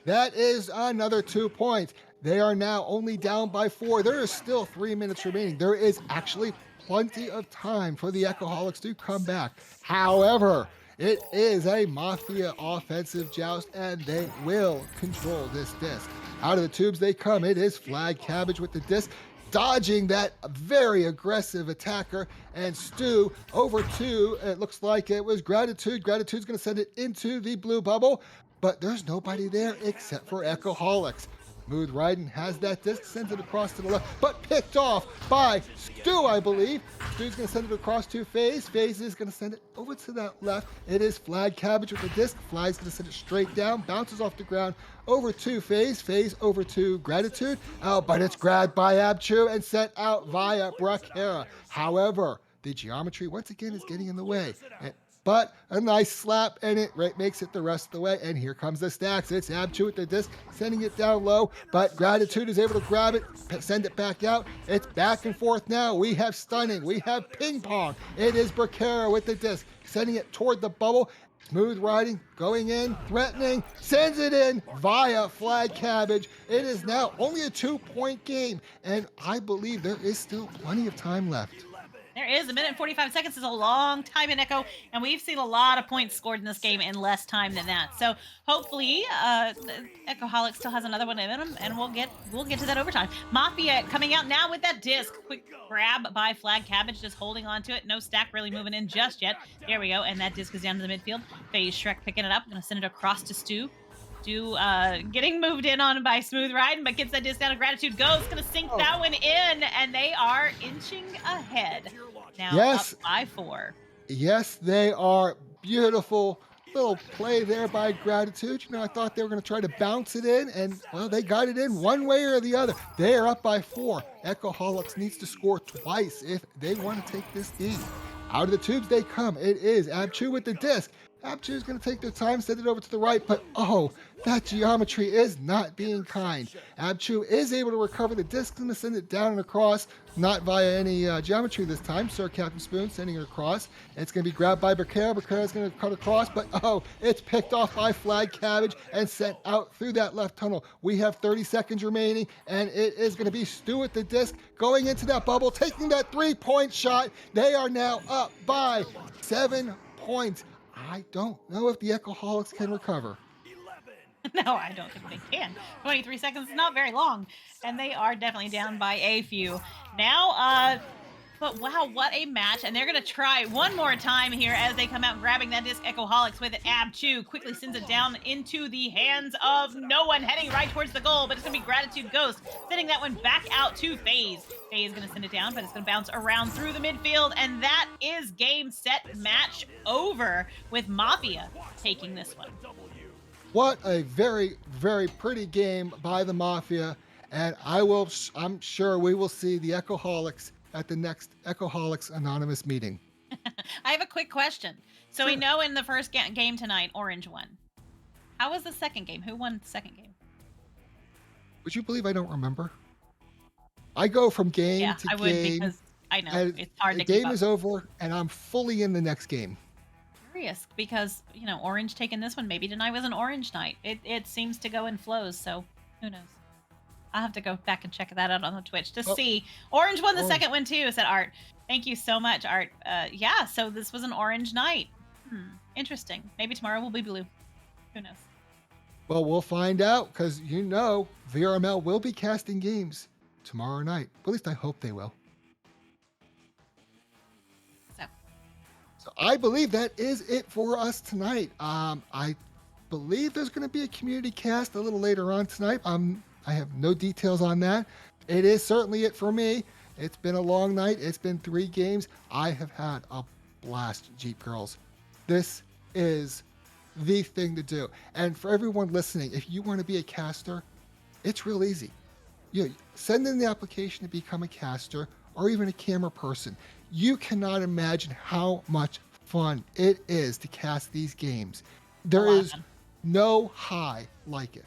That is another 2 points. They are now only down by 4. There is still 3 minutes remaining. There is actually plenty of time for the Echoholics to come back. However, it is a Mafia offensive joust, and they will control this disc. Out of the tubes they come. It is Flag Cabbage with the disc, dodging that very aggressive attacker, and Stu over to, it looks like it was Gratitude. Gratitude's going to send it into the blue bubble, but there's nobody there except for Echoholics. Smooth Riding has that disc, sends it across to the left, but picked off by Stu, I believe. Stu's going to send it across to FaZe. FaZe is going to send it over to that left. It is Flag Cabbage with the disc. Flag's going to send it straight down, bounces off the ground over to FaZe. FaZe over to Gratitude. But it's grabbed by Abchu and sent out via Bracara. However, the Geometry once again is getting in the way. But a nice slap, and it makes it the rest of the way. And here comes the stacks. It's Abchu with the disc, sending it down low. But Gratitude is able to grab it, send it back out. It's back and forth now. We have Stunning. We have Ping Pong. It is Bracara with the disc, sending it toward the bubble. Smooth Riding, going in, threatening, sends it in via Flag Cabbage. It is now only a 2-point game, and I believe there is still plenty of time left. There is 1 minute and 45 seconds is a long time in Echo, and we've seen a lot of points scored in this game in less time than that. So hopefully, Echoholic still has another one in him, and we'll get to that overtime. Mafia coming out now with that disc. Quick grab by Flag Cabbage, just holding on to it. No stack really moving in just yet. There we go, and that disc is down to the midfield. FaZe Shrek picking it up, gonna send it across to Stu. Getting moved in on by Smooth Ride, but gets that disc down to Gratitude Goes. Gonna sink that one in, and they are inching ahead. Now up by 4. Yes, they are. Beautiful little play there by Gratitude. You know, I thought they were going to try to bounce it in, and, well, they got it in one way or the other. They are up by 4. Echoholics needs to score twice if they want to take this lead. Out of the tubes they come. It is Abchu with the disc. Abchu is going to take their time, send it over to the right, but oh, that geometry is not being kind. Abchu is able to recover the disc and to send it down and across, not via any geometry this time. Sir Captain Spoon sending it across. It's going to be grabbed by Becerra. Becerra is going to cut across, but oh, it's picked off by Flag Cabbage and sent out through that left tunnel. We have 30 seconds remaining, and it is going to be Stu with the disc going into that bubble, taking that 3-point shot. They are now up by 7 points. I don't know if the Echoholics can recover. No, I don't think they can. 23 seconds is not very long, and they are definitely down by a few. Now, but wow, what a match. And they're going to try one more time here as they come out grabbing that disc. Echoholics with it. Abchu quickly sends it down into the hands of no one, heading right towards the goal, but it's going to be Gratitude Ghost sending that one back out to FaZe. FaZe is going to send it down, but it's going to bounce around through the midfield, and that is game, set, match over, with Mafia taking this one. What a very, very pretty game by the Mafia, and I'm sure we will see the Echoholics at the next Echoholics Anonymous meeting. I have a quick question. So we know in the first game tonight, Orange won. How was the second game? Who won the second game? Would you believe I don't remember? I go from game to I would, game. because I know it's hard to keep The game up. is over, and I'm fully in the next game. Curious, because, you know, Orange taking this one, maybe tonight was an Orange night. It seems to go in flows, so who knows? I'll have to go back and check that out on the Twitch to see. Orange won the second one too, said Art. Thank you so much, Art. Yeah, so this was an Orange night. Interesting. Maybe tomorrow will be blue. Who knows? Well, we'll find out, because you know VRML will be casting games tomorrow night. At least I hope they will. So I believe that is it for us tonight. I believe there's going to be a community cast a little later on tonight. I have no details on that. It is certainly it for me. It's been a long night. It's been 3 games. I have had a blast, Jeep Girls. This is the thing to do. And for everyone listening, if you want to be a caster, it's real easy. You send in the application to become a caster or even a camera person. You cannot imagine how much fun it is to cast these games. There is no high like it.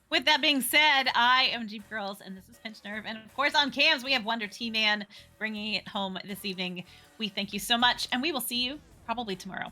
With that being said, I am Jeep Girls, and this is Pinch Nerve. And of course, on cams, we have Wonder T-Man bringing it home this evening. We thank you so much, and we will see you probably tomorrow.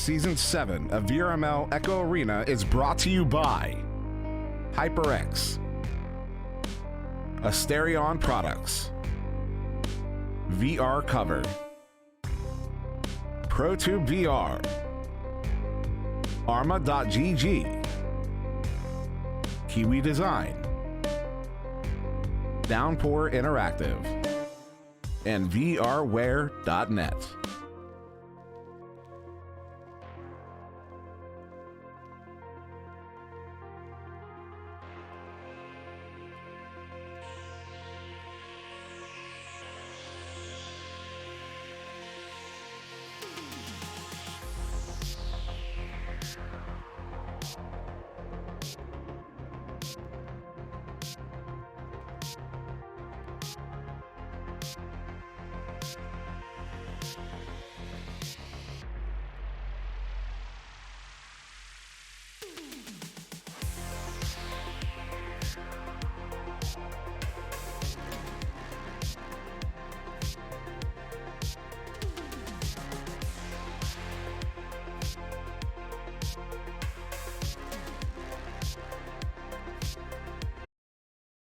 Season 7 of VRML Echo Arena is brought to you by HyperX, Asterion Products, VR Cover, ProTube VR, Arma.gg, Kiwi Design, Downpour Interactive, and VRware.net.